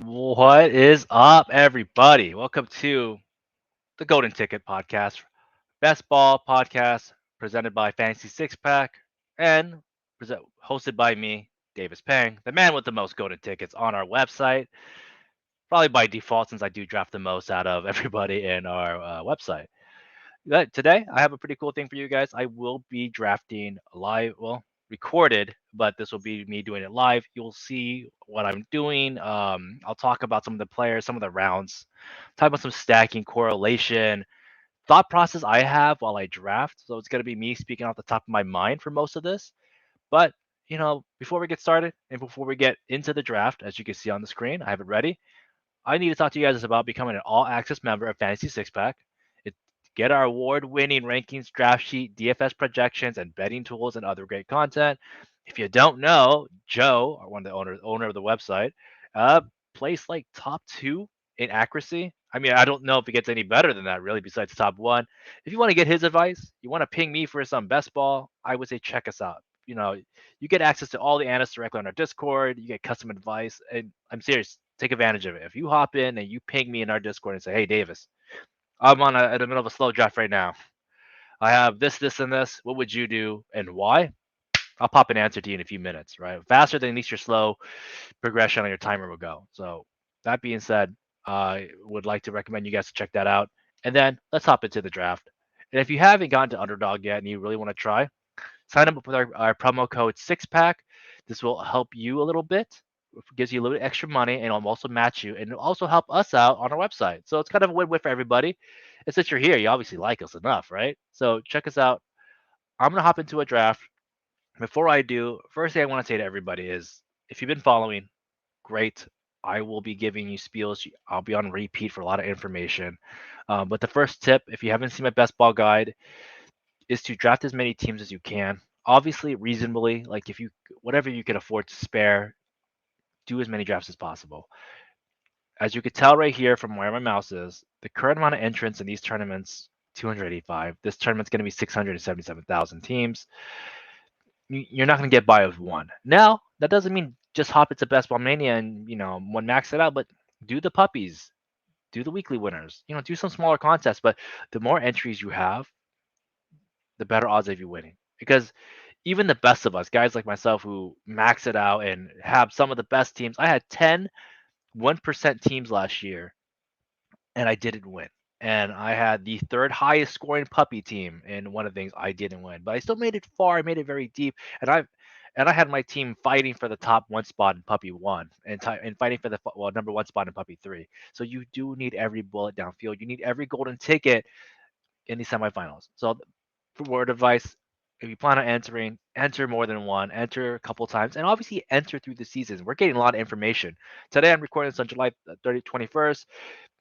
What is up, everybody? Welcome to the Golden Ticket podcast, best ball podcast presented by Fantasy Six Pack and hosted by me, Davis Peng, the man with the most golden tickets on our website. Probably by default, since I do draft the most out of everybody in our website. Today, I have a pretty cool thing for you guys. I will be drafting live, well, recorded, but this will be me doing it live. You'll see what I'm doing. I'll talk about some of the players, some of the rounds, talk about some stacking, correlation, thought process I have while I draft. So it's going to be me speaking off the top of my mind for most of this. But, before we get started and before we get into the draft, as you can see on the screen, I have it ready. I need to talk to you guys about becoming an all access member of Fantasy Six Pack. Get our award winning rankings, draft sheet, DFS projections, and betting tools and other great content. If you don't know, Joe, or one of the owner of the website, uh, placed like top two in accuracy. I mean, I don't know if it gets any better than that, really, besides top one. If you want to get his advice, you want to ping me for some best ball, I would say check us out. You get access to all the analysts directly on our Discord. You get custom advice, and I'm serious. Take advantage of it. If you hop in and you ping me in our Discord and say, "Hey, Davis, I'm in the middle of a slow draft right now. I have this, this, and this. What would you do and why?" I'll pop an answer to you in a few minutes, right? Faster than at least your slow progression on your timer will go. So that being said, I would like to recommend you guys to check that out. And then let's hop into the draft. And if you haven't gotten to Underdog yet and you really want to try, sign up with our promo code 6pack. This will help you a little bit. It gives you a little bit extra money and it'll also match you and it'll also help us out on our website. So it's kind of a win-win for everybody. And since you're here, you obviously like us enough, right? So check us out. I'm gonna hop into a draft. Before I do, first thing I want to say to everybody is if you've been following, great. I will be giving you spiels. I'll be on repeat for a lot of information. But the first tip, if you haven't seen my best ball guide, is to draft as many teams as you can. Obviously, reasonably, like if you whatever you can afford to spare, do as many drafts as possible. As you could tell right here from where my mouse is, the current amount of entrants in these tournaments, 285. This tournament's going to be 677,000 teams. You're not going to get by with one. Now, that doesn't mean just hop into Best Ball Mania and, one max it out, but do the puppies, do the weekly winners, do some smaller contests. But the more entries you have, the better odds of you winning. Because even the best of us, guys like myself who max it out and have some of the best teams, I had 10 1% teams last year and I didn't win. And I had the third highest scoring puppy team in one of the things I didn't win, but I still made it far. I made it very deep, and I had my team fighting for the top one spot in puppy one, and fighting for the number one spot in puppy three. So you do need every bullet downfield. You need every golden ticket in the semifinals. So for word advice, if you plan on entering, enter more than one, enter a couple times, and obviously enter through the seasons. We're getting a lot of information. Today I'm recording this on July 21st.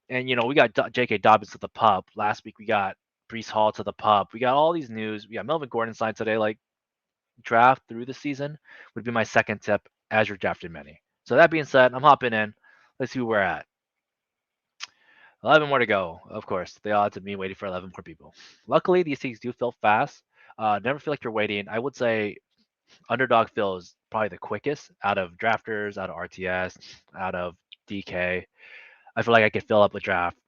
And we got J.K. Dobbins to the pup. Last week we got Brees Hall to the pup. We got all these news. We got Melvin Gordon signed today. Like draft through the season would be my second tip as you're drafting many. So that being said, I'm hopping in. Let's see where we're at. 11 more to go. Of course, the odds of me waiting for 11 more people. Luckily, these things do feel fast. Never feel like you're waiting. I would say Underdog feels probably the quickest out of drafters, out of RTS, out of DK. I feel like I could fill up a draft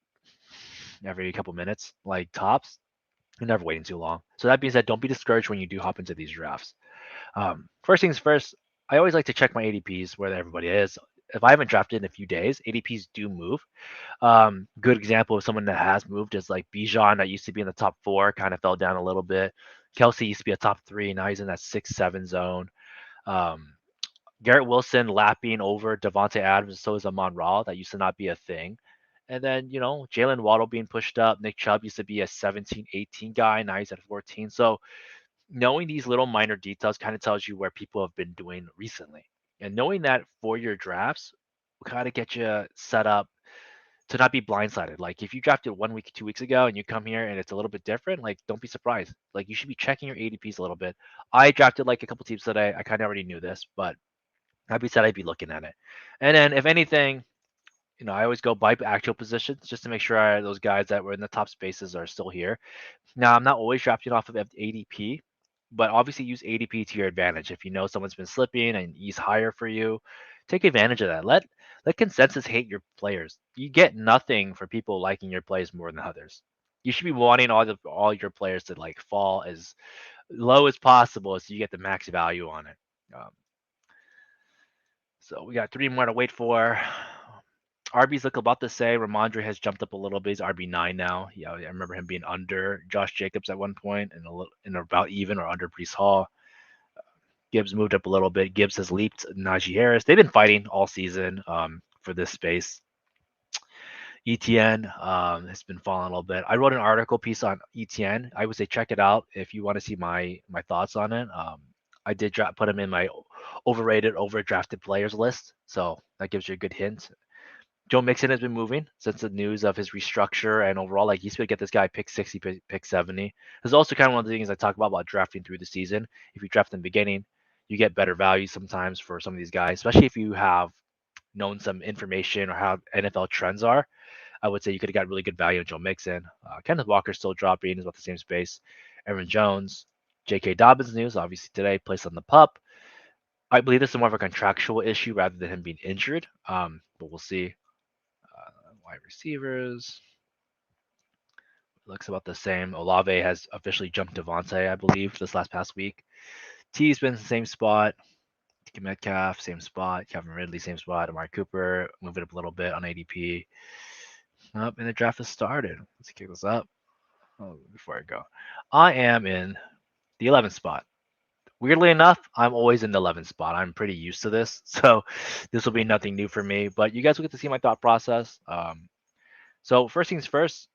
every couple minutes, like tops. You're never waiting too long. So that being said, don't be discouraged when you do hop into these drafts. First things first, I always like to check my ADPs where everybody is. If I haven't drafted in a few days, ADPs do move. Good example of someone that has moved is like Bijan, that used to be in the top four, kind of fell down a little bit. Kelsey used to be a top three, now he's in that 6-7 zone. Um, Garrett Wilson lapping over Devontae Adams, so is Amon Ra. That used to not be a thing. And then, Jalen Waddle being pushed up. Nick Chubb used to be a 17, 18 guy. Now he's at 14. So knowing these little minor details kind of tells you where people have been doing recently. And knowing that for your drafts will kind of get you set up to not be blindsided. Like if you drafted 1 week, 2 weeks ago and you come here and it's a little bit different, like don't be surprised. Like you should be checking your ADPs a little bit. I drafted like a couple teams today. I kind of already knew this, but I'd be said I'd be looking at it. And then if anything, I always go by actual positions just to make sure those guys that were in the top spaces are still here. Now, I'm not always drafting off of ADP, but obviously use ADP to your advantage. If you know someone's been slipping and he's higher for you, take advantage of that. let consensus hate your players. You get nothing for people liking your plays more than others. You should be wanting all your players to like fall as low as possible so you get the max value on it. Um, so we got three more to wait for. RB's look about the same. Ramondre has jumped up a little bit. He's RB9 now. Yeah, I remember him being under Josh Jacobs at one point and a little and about even or under Brees Hall. Gibbs moved up a little bit. Gibbs has leaped Najee Harris. They've been fighting all season for this space. ETN has been falling a little bit. I wrote an article piece on ETN. I would say check it out if you want to see my thoughts on it. I did put him in my overrated, overdrafted players list, so that gives you a good hint. Joe Mixon has been moving since the news of his restructure and overall, like he's going to get this guy pick 60, pick 70. This is also kind of one of the things I talk about drafting through the season. If you draft in the beginning, you get better value sometimes for some of these guys, especially if you have known some information or how NFL trends are. I would say you could have got really good value on Joe Mixon. Kenneth Walker still dropping, is about the same space. Aaron Jones, J.K. Dobbins news, obviously today, placed on the pup. I believe this is more of a contractual issue rather than him being injured, but we'll see. Wide receivers looks about the same. Olave has officially jumped Devontae, I believe, this past week. T's been in the same spot. DK Metcalf, same spot. Kevin Ridley, same spot. Amari Cooper, moving up a little bit on ADP. Up, and the draft has started. Let's kick this up. Oh, before I go, I am in the 11th spot. Weirdly enough, I'm always in the 11th spot. I'm pretty used to this, so this will be nothing new for me. But you guys will get to see my thought process. So first things first,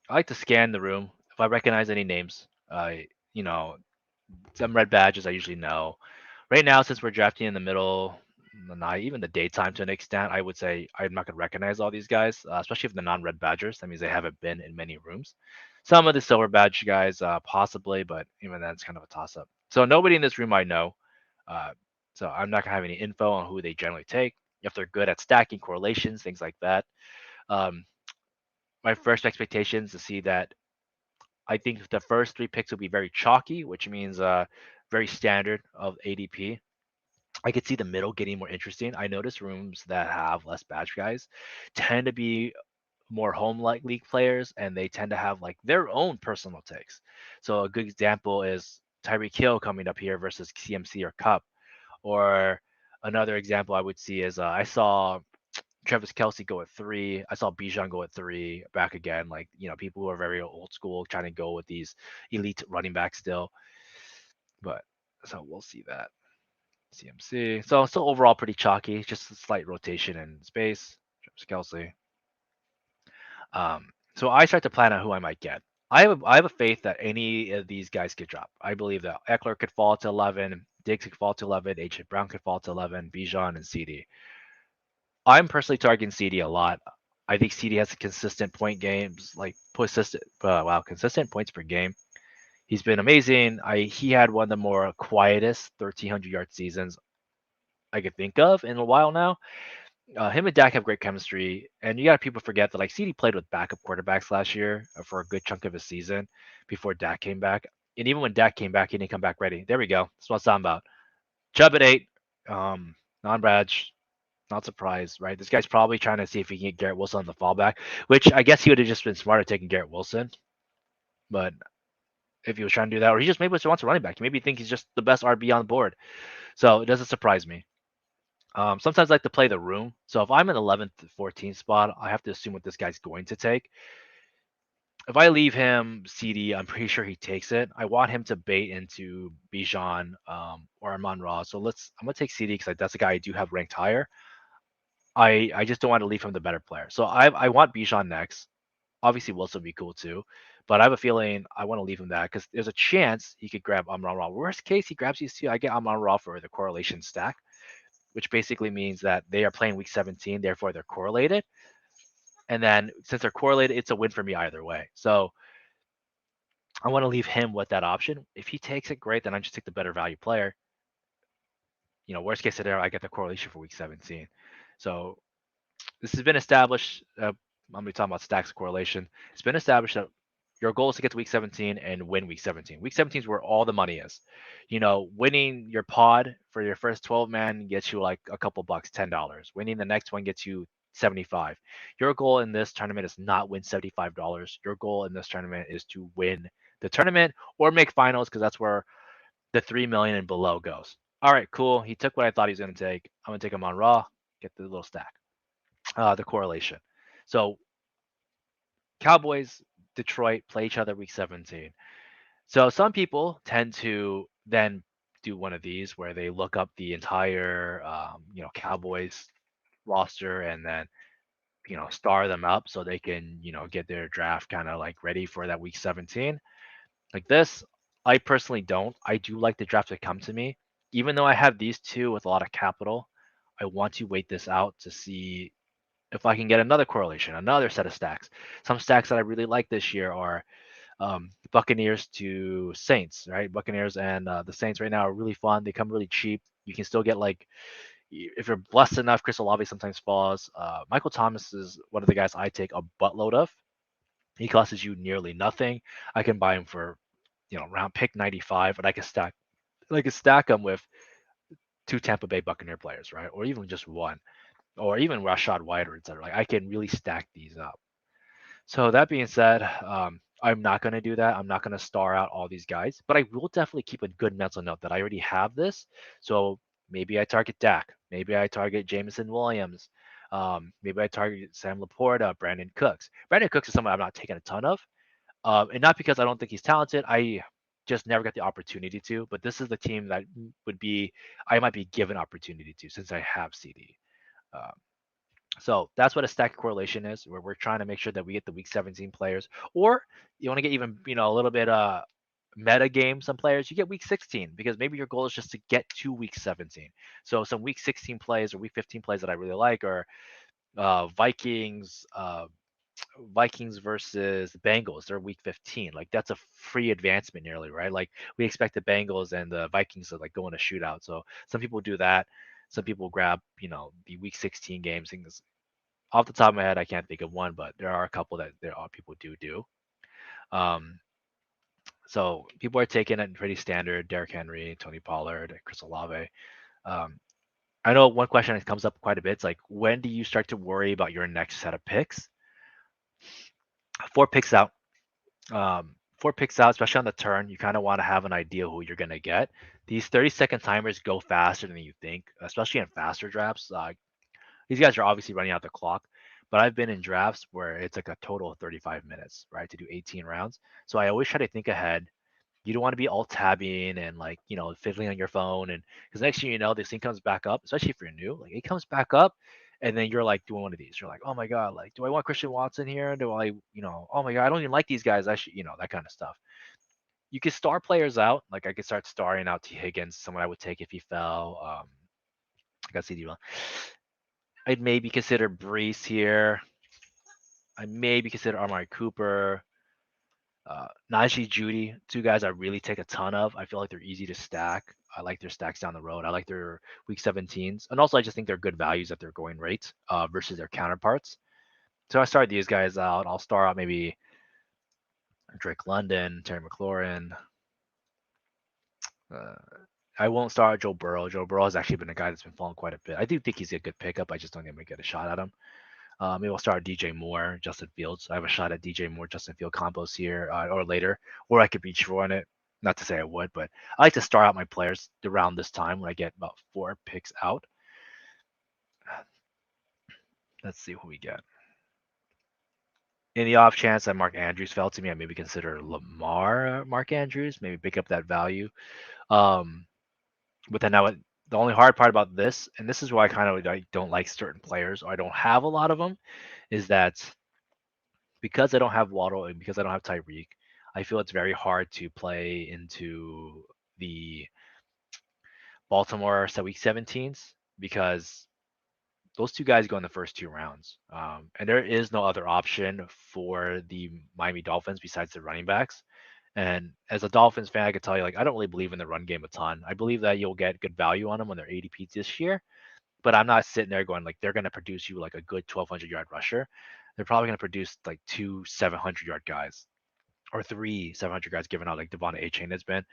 I like to scan the room. If I recognize any names, you know, some red badges I usually know. Right now, since we're drafting in the middle, the night, even the daytime to an extent, I would say I'm not gonna recognize all these guys, especially if the non-red badgers. That means they haven't been in many rooms. Some of the silver badge guys, possibly, but even that's kind of a toss-up. So nobody in this room I know. Uh, so I'm not gonna have any info on who they generally take, if they're good at stacking correlations, things like that. Um, my first expectations to see that I think the first three picks will be very chalky, which means very standard of ADP. I could see the middle getting more interesting. I notice rooms that have less badge guys tend to be more home like league players, and they tend to have like their own personal takes. So a good example is Tyreek Hill coming up here versus CMC or Cup, or another example I would see is I saw Travis Kelsey go at 3. I saw Bijan go at 3 back again. Like, people who are very old school trying to go with these elite running backs still. But so we'll see that. CMC. So still overall pretty chalky, just a slight rotation in space. Travis Kelsey. So I start to plan out who I might get. I have a faith that any of these guys could drop. I believe that Eckler could fall to 11, Diggs could fall to 11, H. Brown could fall to 11, Bijan and CD. I'm personally targeting CD a lot. I think CD has consistent point games, like consistent points per game. He's been amazing. He had one of the more quietest 1,300-yard seasons I could think of in a while now. Him and Dak have great chemistry, and you got people forget that like CD played with backup quarterbacks last year for a good chunk of his season before Dak came back. And even when Dak came back, he didn't come back ready. There we go. That's what I'm talking about. Chubb at 8, non-badge, not surprised, right? This guy's probably trying to see if he can get Garrett Wilson on the fallback, which I guess he would have just been smarter taking Garrett Wilson. But if he was trying to do that, or he just maybe just wants a running back, maybe think he's just the best RB on the board. So it doesn't surprise me. Sometimes I like to play the room. So if I'm in 11th, 14th spot, I have to assume what this guy's going to take. If I leave him CD, I'm pretty sure he takes it. I want him to bait into Bijan or Amon Ra. So I'm gonna take CD because that's a guy I do have ranked higher. I just don't want to leave him the better player. So I want Bijan next. Obviously Wilson would be cool too, but I have a feeling I want to leave him that because there's a chance he could grab Amon Ra. Worst case, he grabs these two. I get Amon Ra for the correlation stack, which basically means that they are playing week 17, therefore they're correlated. And then since they're correlated, it's a win for me either way. So I want to leave him with that option. If he takes it, great. Then I just take the better value player. Worst case scenario, I get the correlation for week 17. So this has been established. I'm going to be talking about stacks of correlation. It's been established that Your goal is to get to week 17 and win week 17. Week 17 is where all the money is. Winning your pod for your first 12 man gets you like a couple bucks, $10. Winning the next one gets you 75. Your goal in this tournament is not win $75. Your goal in this tournament is to win the tournament or make finals because that's where the 3 million and below goes. All right, cool. He took what I thought he was going to take. I'm going to take him on Raw, get the little stack. The correlation. So Cowboys, Detroit play each other week 17. So some people tend to then do one of these where they look up the entire, Cowboys roster and then, star them up so they can, get their draft kind of like ready for that week 17. Like this, I personally don't. I do like the draft to come to me. Even though I have these two with a lot of capital, I want to wait this out to see if I can get another correlation, another set of stacks. Some stacks that I really like this year are Buccaneers to Saints, right? Buccaneers and the Saints right now are really fun. They come really cheap. You can still get like, if you're blessed enough, Chris Olave sometimes falls. Michael Thomas is one of the guys I take a buttload of. He costs you nearly nothing. I can buy him for, round pick 95, and I can stack him with two Tampa Bay Buccaneer players, right? Or even just one, or even Rashad White or etc. Like I can really stack these up. So that being said, I'm not going to do that. I'm not going to star out all these guys, but I will definitely keep a good mental note that I already have this. So maybe I target Dak. Maybe I target Jameson Williams. Maybe I target Sam Laporta, Brandon Cooks. Brandon Cooks is someone I'm not taking a ton of, and not because I don't think he's talented. I just never got the opportunity to. But this is the team that would be I might be given opportunity to since I have CD. So that's what a stack correlation is, where we're trying to make sure that we get the week 17 players, or you want to get even a little bit meta game some players. You get week 16 because maybe your goal is just to get to week 17. So some week 16 plays or week 15 plays that I really like are Vikings. Vikings versus the Bengals. They're week 15. Like that's a free advancement nearly, right? Like we expect the Bengals and the Vikings to like go in a shootout. So some people do that. Some people grab, the week 16 games. Things off the top of my head, I can't think of one, but there are a couple that there are people do. Um, so people are taking it pretty standard. Derrick Henry, Tony Pollard, Chris Olave. Um, I know one question that comes up quite a bit. It's like, when do you start to worry about your next set of picks? 4 picks out. 4 picks out, especially on the turn, you kind of want to have an idea who you're going to get. These 30-second timers go faster than you think, especially in faster drafts. These guys are obviously running out the clock, but I've been in drafts where it's like a total of 35 minutes, right, to do 18 rounds. So I always try to think ahead. You don't want to be all tabbing and like, fiddling on your phone. And because next thing you know, this thing comes back up, especially if you're new, like it comes back up. And then you're like doing one of these. You're like, oh my God, like, do I want Christian Watson here? Do I, oh my God, I don't even like these guys. I should, that kind of stuff. You could star players out. Like I could start starring out T. Higgins, someone I would take if he fell. I got CD. I'd maybe consider Brees here. I maybe consider Amari Cooper, Najee Judy, two guys I really take a ton of. I feel like they're easy to stack. I like their stacks down the road. I like their week 17s. And also, I just think they're good values at their going rates versus their counterparts. So I start these guys out. I'll start out maybe Drake London, Terry McLaurin. Uh, I won't start Joe Burrow. Joe Burrow has actually been a guy that's been falling quite a bit. I do think he's a good pickup. I just don't think I'm going to get a shot at him. Maybe we'll start DJ Moore, Justin Fields. I have a shot at DJ Moore, Justin Field combos here or later, or I could reach for on it. Not to say I would, but I like to start out my players around this time when I get about 4 picks out. Let's see who we get. In the off chance that Mark Andrews fell to me, I maybe consider Lamar Mark Andrews, maybe pick up that value. Um, but then now the only hard part about this, and this is why I kind of don't like certain players, or I don't have a lot of them, is that because I don't have Waddle and because I don't have Tyreek, I feel it's very hard to play into the Baltimore week 17s because those two guys go in the first 2 rounds. And there is no other option for the Miami Dolphins besides the running backs. And as a Dolphins fan, I can tell you, like, I don't really believe in the run game a ton. I believe that you'll get good value on them when they're ADP this year, but I'm not sitting there going like they're going to produce you like a good 1,200 yard rusher. They're probably going to produce like 2 700-yard guys or 3 700 guys given out like Devon A Chain has been.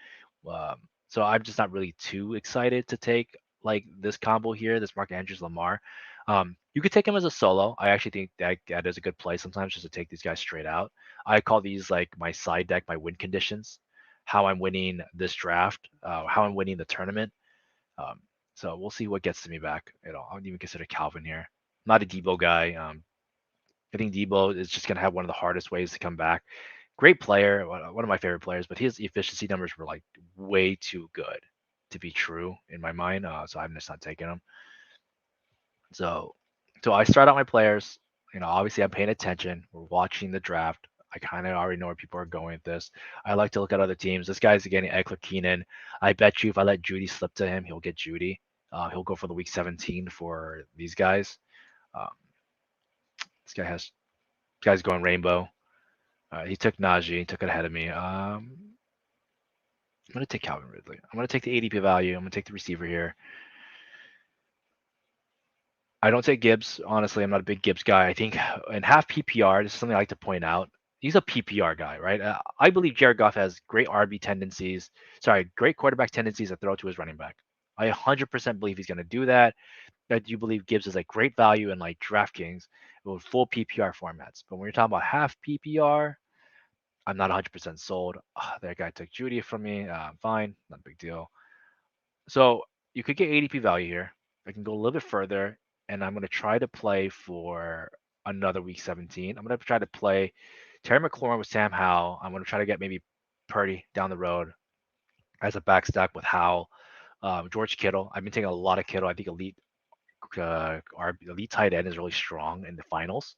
So I'm just not really too excited to take like this combo here, this Mark Andrews Lamar. You could take him as a solo. I actually think that is a good play sometimes just to take these guys straight out. I call these like my side deck, my win conditions, how I'm winning this draft, how I'm winning the tournament. Um, so we'll see what gets to me back. I would even consider Calvin here. I'm not a Debo guy. I think Debo is just going to have one of the hardest ways to come back. Great player, one of my favorite players, but his efficiency numbers were like way too good to be true in my mind. So I'm just not taking him. So, so I start out my players. Obviously I'm paying attention. We're watching the draft. I kind of already know where people are going with this. I like to look at other teams. This guy's getting Eckler Keenan. I bet you if I let Judy slip to him, he'll get Judy. He'll go for the week 17 for these guys. Um, this guy has guy's going rainbow. He took Najee, took it ahead of me. I'm gonna take Calvin Ridley. I'm gonna take the ADP value. I'm gonna take the receiver here. I don't take Gibbs. Honestly, I'm not a big Gibbs guy. I think in half PPR, this is something I like to point out. He's a PPR guy, right? I believe Jared Goff has great RB tendencies. Sorry, great quarterback tendencies to throw to his running back. I 100% believe he's going to do that. I do believe Gibbs is a great value in like DraftKings with full PPR formats. But when you're talking about half PPR, I'm not 100% sold. That guy took Judy from me. Fine, not a big deal. So you could get ADP value here. I can go a little bit further, and I'm going to try to play for another week 17. I'm going to try to play Terry McLaurin with Sam Howell. I'm going to try to get maybe Purdy down the road as a backstack with Howell. George Kittle. I've been taking a lot of Kittle. I think our elite tight end is really strong in the finals,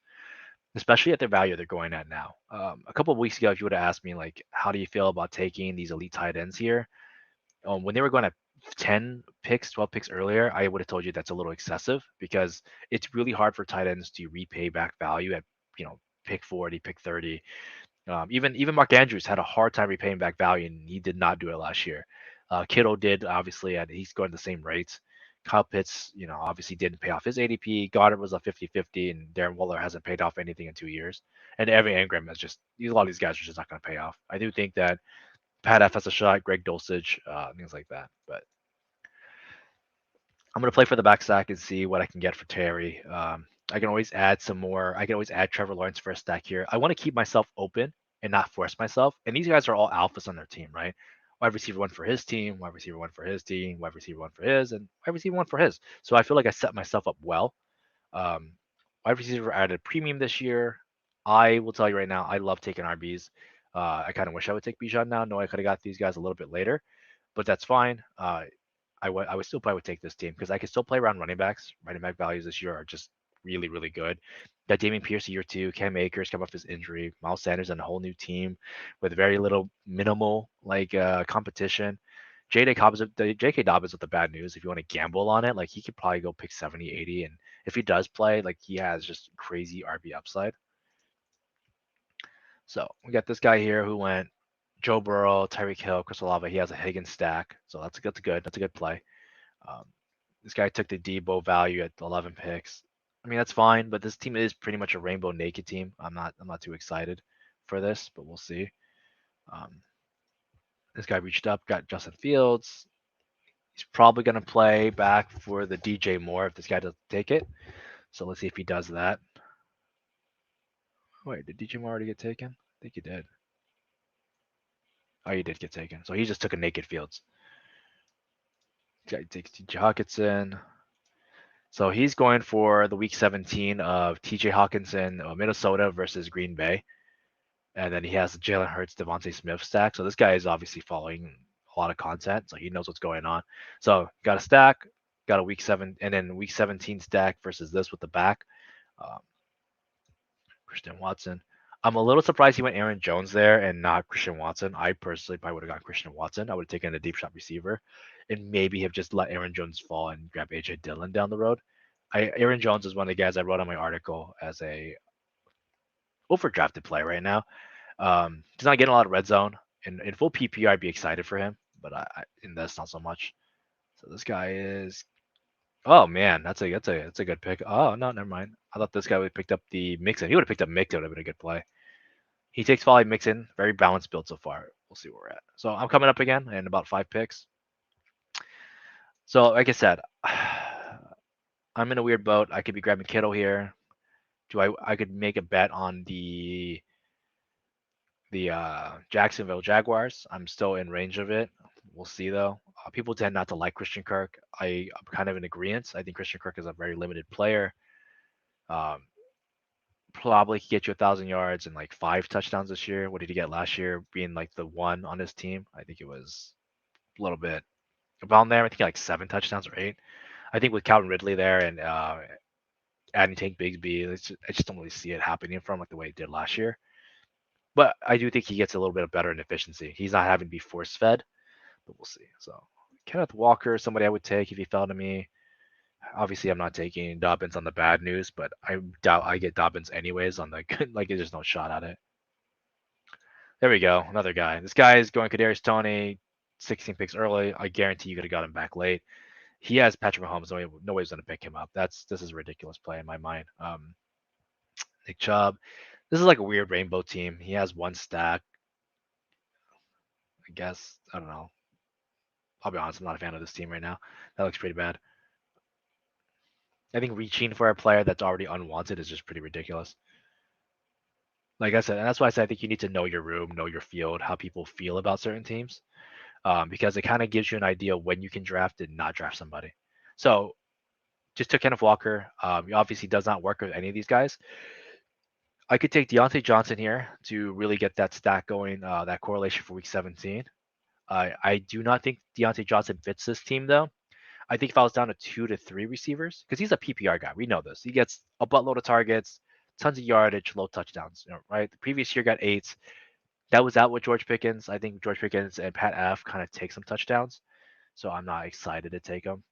especially at the value they're going at now. A couple of weeks ago, if you would have asked me like, how do you feel about taking these elite tight ends here? When they were going at 10 picks, 12 picks earlier, I would have told you that's a little excessive because it's really hard for tight ends to repay back value at, pick 40, pick 30. Even Mark Andrews had a hard time repaying back value, and he did not do it last year. Kittle did, obviously, and he's going the same rates. Kyle Pitts, obviously didn't pay off his ADP. Goddard was a 50-50, and Darren Waller hasn't paid off anything in 2 years. And Evan Engram is just, a lot of these guys are just not going to pay off. I do think that Pat F has a shot, Greg Dulcich, things like that. But I'm gonna play for the backstack and see what I can get for Terry. I can always add some more. I can always add Trevor Lawrence for a stack here. I want to keep myself open and not force myself. And these guys are all alphas on their team, right? Wide receiver one for his team, wide receiver one for his team, wide receiver one for his, and wide receiver one for his. So I feel like I set myself up well. Um, Wide receiver added premium this year. I will tell you right now, I love taking RBs. I kind of wish I would take Bijan now. No, I could have got these guys a little bit later, but that's fine. I would still probably take this team because I can still play around running backs. Running back values this year are just really, really good. Got Damian Pierce year two, Cam Akers come off his injury, Miles Sanders and a whole new team with very little minimal like competition. J.K. Dobbins with the bad news. If you want to gamble on it, like he could probably go pick 70, 80. And if he does play, like he has just crazy RB upside. So we got this guy here who went Joe Burrow, Tyreek Hill, Chris Olave. He has a Higgins stack. So that's a good play. Um, this guy took the Debo value at 11 picks. I mean, that's fine, but this team is pretty much a rainbow naked team. I'm not too excited for this, but we'll see. Um, this guy reached up, got Justin Fields. He's probably going to play back for the DJ Moore if this guy doesn't take it. So let's see if he does that. Wait, did DJ Moore already get taken? I think he did. Oh, he did get taken. So he just took a naked Fields. This guy takes TJ Hawkinson. So he's going for the week 17 of TJ Hawkinson, Minnesota versus Green Bay. And then he has Jalen Hurts, Devontae Smith stack. So this guy is obviously following a lot of content, so he knows what's going on. So got a stack, got a week 7, and then week 17 stack versus this with the back. Um, Christian Watson. I'm a little surprised he went Aaron Jones there and not Christian Watson. I personally probably would have gone Christian Watson. I would have taken a deep shot receiver and maybe have just let Aaron Jones fall and grab AJ Dillon down the road. Aaron Jones is one of the guys I wrote on my article as a overdrafted play right now. He's not getting a lot of red zone. In full PPR, I'd be excited for him, but in this not so much. So this guy is. Oh man, that's a good pick. Oh no, never mind. I thought this guy would have picked up the Mixon. He would have picked up Mixon. Would have been a good play. He takes volley mix in, very balanced build so far. We'll see where we're at. So I'm coming up again in about 5 picks. So like I said, I'm in a weird boat. I could be grabbing Kittle here. Do I could make a bet on the Jacksonville Jaguars. I'm still in range of it. We'll see though. People tend not to like Christian Kirk. I'm kind of in agreement. I think Christian Kirk is a very limited player. Um, Probably could get you 1,000 yards and like 5 touchdowns this year. What did he get last year? Being like the one on his team, I think it was a little bit around there. I think like 7 touchdowns or 8. I think with Calvin Ridley there and adding Tank Bigsby, I just don't really see it happening from like the way it did last year. But I do think he gets a little bit better in efficiency. He's not having to be force fed, but we'll see. So Kenneth Walker, somebody I would take if he fell to me. Obviously, I'm not taking Dobbins on the bad news, but I doubt I get Dobbins anyways on the good. Like, there's no shot at it. There we go. Another guy. This guy is going Kadarius Toney, 16 picks early. I guarantee you could have got him back late. He has Patrick Mahomes. No way he's going to pick him up. This is a ridiculous play in my mind. Nick Chubb. This is like a weird rainbow team. He has one stack. I guess I don't know. I'll be honest. I'm not a fan of this team right now. That looks pretty bad. I think reaching for a player that's already unwanted is just pretty ridiculous. Like I said, and that's why I said I think you need to know your room, know your field, how people feel about certain teams, because it kind of gives you an idea when you can draft and not draft somebody. So just took Kenneth Walker. He obviously does not work with any of these guys. I could take Deontay Johnson here to really get that stack going, that correlation for week 17. I do not think Deontay Johnson fits this team though. I think if I was down to 2 to 3 receivers, because he's a PPR guy, we know this. He gets a buttload of targets, tons of yardage, low touchdowns. Right? The previous year got 8. That was out with George Pickens. I think George Pickens and Pat F kind of take some touchdowns, so I'm not excited to take him.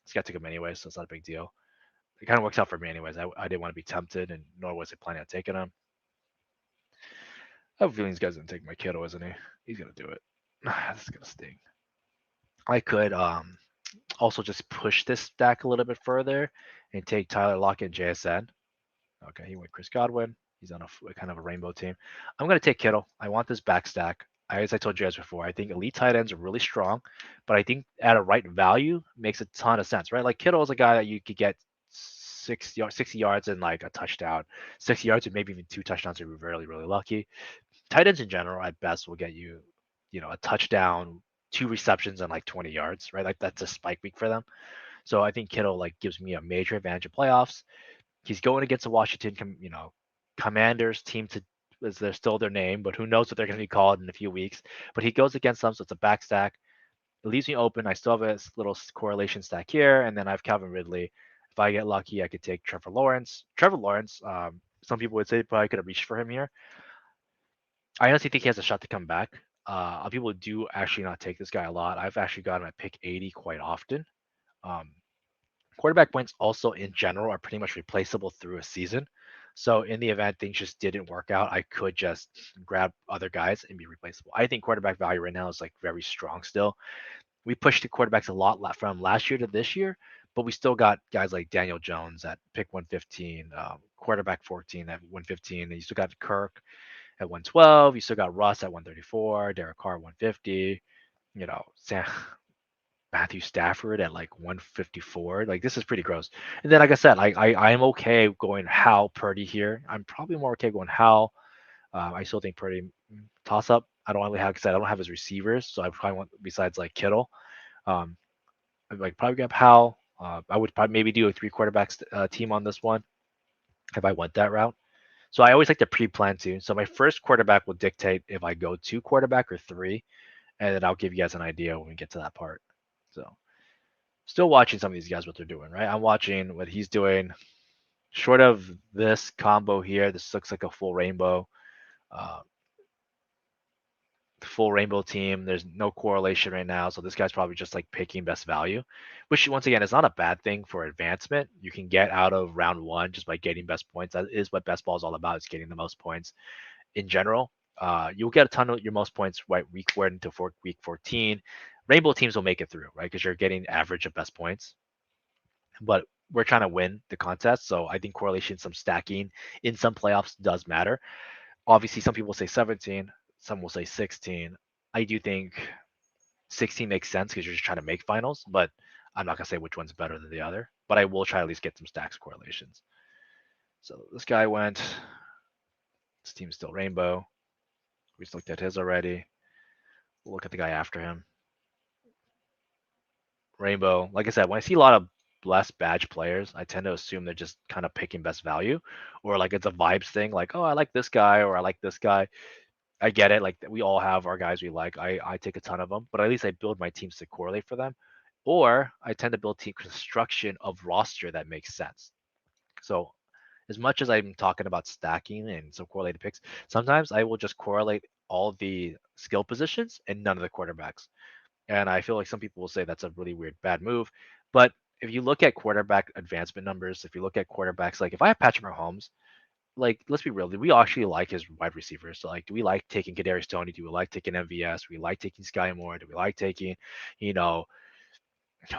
This guy took him anyway, so it's not a big deal. It kind of works out for me anyways. I didn't want to be tempted, and nor was I planning on taking him. I have a feeling this guy's gonna take my kiddo, isn't he? He's gonna do it. This is gonna sting. I could also just push this stack a little bit further and take Tyler Lockett and JSN. Okay, he went Chris Godwin. He's on a kind of a rainbow team. I'm going to take Kittle. I want this back stack. As I told you guys before, I think elite tight ends are really strong, but I think at a right value makes a ton of sense, right? Like Kittle is a guy that you could get 60 yards and like a touchdown, 60 yards and maybe even 2 touchdowns if you're really, really lucky. Tight ends in general, at best, will get you, a touchdown, 2 receptions, and like 20 yards, right? Like that's a spike week for them. So I think Kittle like gives me a major advantage in playoffs. He's going against the Washington, Commanders team to is their still their name, but who knows what they're going to be called in a few weeks. But he goes against them, so it's a back stack. It leaves me open. I still have a little correlation stack here, and then I have Calvin Ridley. If I get lucky, I could take Trevor Lawrence. Trevor Lawrence, some people would say probably could have reached for him here. I honestly think he has a shot to come back. People do actually not take this guy a lot. I've actually got him at pick 80 quite often. Um, Quarterback points also in general are pretty much replaceable through a season. So in the event things just didn't work out, I could just grab other guys and be replaceable. I think quarterback value right now is like very strong still. We pushed the quarterbacks a lot from last year to this year, but we still got guys like Daniel Jones at pick 115, quarterback 14 at 115, and you still got Kirk at 112. You still got Russ at 134, Derek Carr 150. Sam, Matthew Stafford at like 154. Like this is pretty gross. And then, like I said, I am okay going Hal Purdy here. I'm probably more okay going Hal. I still think Purdy toss up. I don't really have because I don't have his receivers, so I probably want besides like Kittle. Um, I'd like probably grab Hal. I would probably maybe do a 3 quarterbacks team on this one if I went that route. So I always like to pre-plan too. So my first quarterback will dictate if I go 2 quarterback or 3, and then I'll give you guys an idea when we get to that part. So still watching some of these guys what they're doing, right? I'm watching what he's doing. Short of this combo here, this looks like a uh, full rainbow team. There's no correlation right now, so this guy's probably just like picking best value, which once again is not a bad thing for advancement. You can get out of round 1 just by getting best points. That is what best ball is all about: is getting the most points in general. You'll get a ton of your most points right week 1 into week 14. Rainbow teams will make it through, right? Because you're getting average of best points. But we're trying to win the contest. So I think correlation, some stacking in some playoffs does matter. Obviously, some people say 17, some will say 16. I do think 16 makes sense because you're just trying to make finals, but I'm not gonna say which one's better than the other. But I will try to at least get some stacks correlations. So this guy went. This team's still rainbow. We just looked at his already. We'll look at the guy after him. Rainbow. Like I said, when I see a lot of less badge players, I tend to assume they're just kind of picking best value, or like it's a vibes thing. Like, oh, I like this guy, or I like this guy. I get it. Like we all have our guys we like. I take a ton of them, but at least I build my teams to correlate for them, or I tend to build team construction of roster that makes sense. So as much as I'm talking about stacking and some correlated picks, sometimes I will just correlate all the skill positions and none of the quarterbacks. And I feel like some people will say that's a really weird bad move. But if you look at quarterback advancement numbers, if you look at quarterbacks, like if I have Patrick Mahomes, like let's be real, do we actually like his wide receivers? So like, do we like taking Kadarius Toney? Do we like taking MVS? Do we like taking Sky Moore? Do we like taking, you know,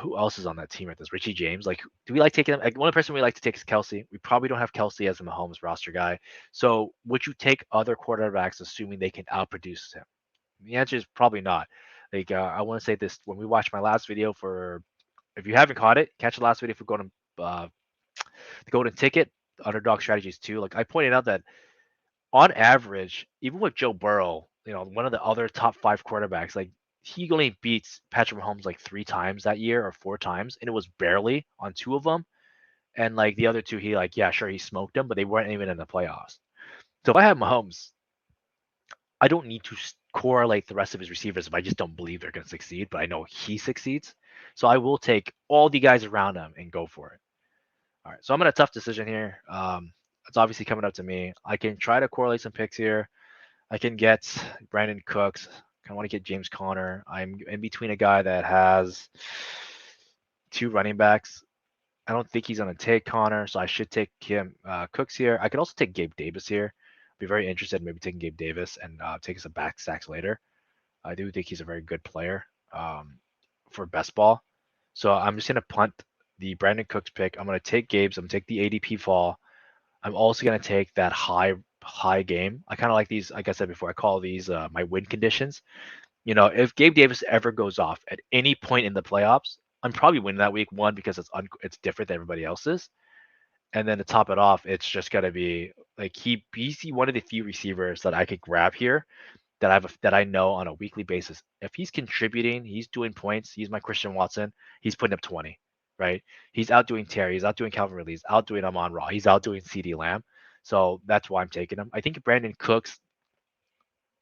who else is on that team at this? Richie James. Like, do we like taking them? Like, one person we like to take is Kelsey. We probably don't have Kelsey as a Mahomes roster guy. So would you take other quarterbacks assuming they can outproduce him? The answer is probably not. Like, I want to say this when we watched my last video for. If you haven't caught it, catch the last video for the Golden Ticket, Underdog Strategies too. Like I pointed out that on average, even with Joe Burrow, one of the other top 5 quarterbacks, like he only beats Patrick Mahomes like 3 times that year or 4 times, and it was barely on 2 of them. And like the other 2, he like, yeah, sure, he smoked them, but they weren't even in the playoffs. So if I have Mahomes, I don't need to correlate the rest of his receivers if I just don't believe they're going to succeed, but I know he succeeds. So I will take all the guys around him and go for it. All right, so I'm in a tough decision here. It's obviously coming up to me. I can try to correlate some picks here. I can get Brandon Cooks. I want to get James Conner. I'm in between a guy that has 2 running backs. I don't think he's going to take Connor, so I should take him Cooks here. I could also take Gabe Davis here. Be very interested in maybe taking Gabe Davis and take some back stacks later. I do think he's a very good player for best ball. So I'm just going to punt the Brandon Cooks pick. I'm going to take Gabe's. I'm going to take the ADP fall. I'm also going to take that high game. I kind of like these. Like I said before, I call these my win conditions. If Gabe Davis ever goes off at any point in the playoffs, I'm probably winning that week one because it's different than everybody else's. And then to top it off, it's just got to be like he's one of the few receivers that I could grab here that I know on a weekly basis. If he's contributing, he's doing points. He's my Christian Watson. He's putting up 20, right? He's outdoing Terry. He's outdoing Calvin Ridley. He's outdoing Amon Ra. He's outdoing CD Lamb. So that's why I'm taking him. I think Brandon Cooks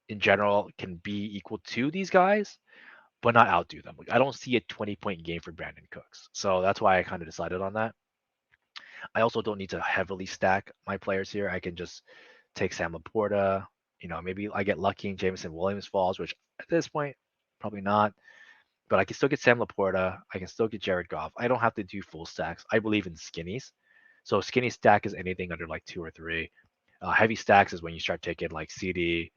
in general can be equal to these guys, but not outdo them. Like, I don't see a 20-point game for Brandon Cooks. So that's why I kind of decided on that. I also don't need to heavily stack my players here. I can just take Sam Laporta. Maybe I get lucky and Jameson Williams falls, which at this point, probably not. But I can still get Sam Laporta. I can still get Jared Goff. I don't have to do full stacks. I believe in skinnies. So skinny stack is anything under like 2 or 3. Heavy stacks is when you start taking like CD,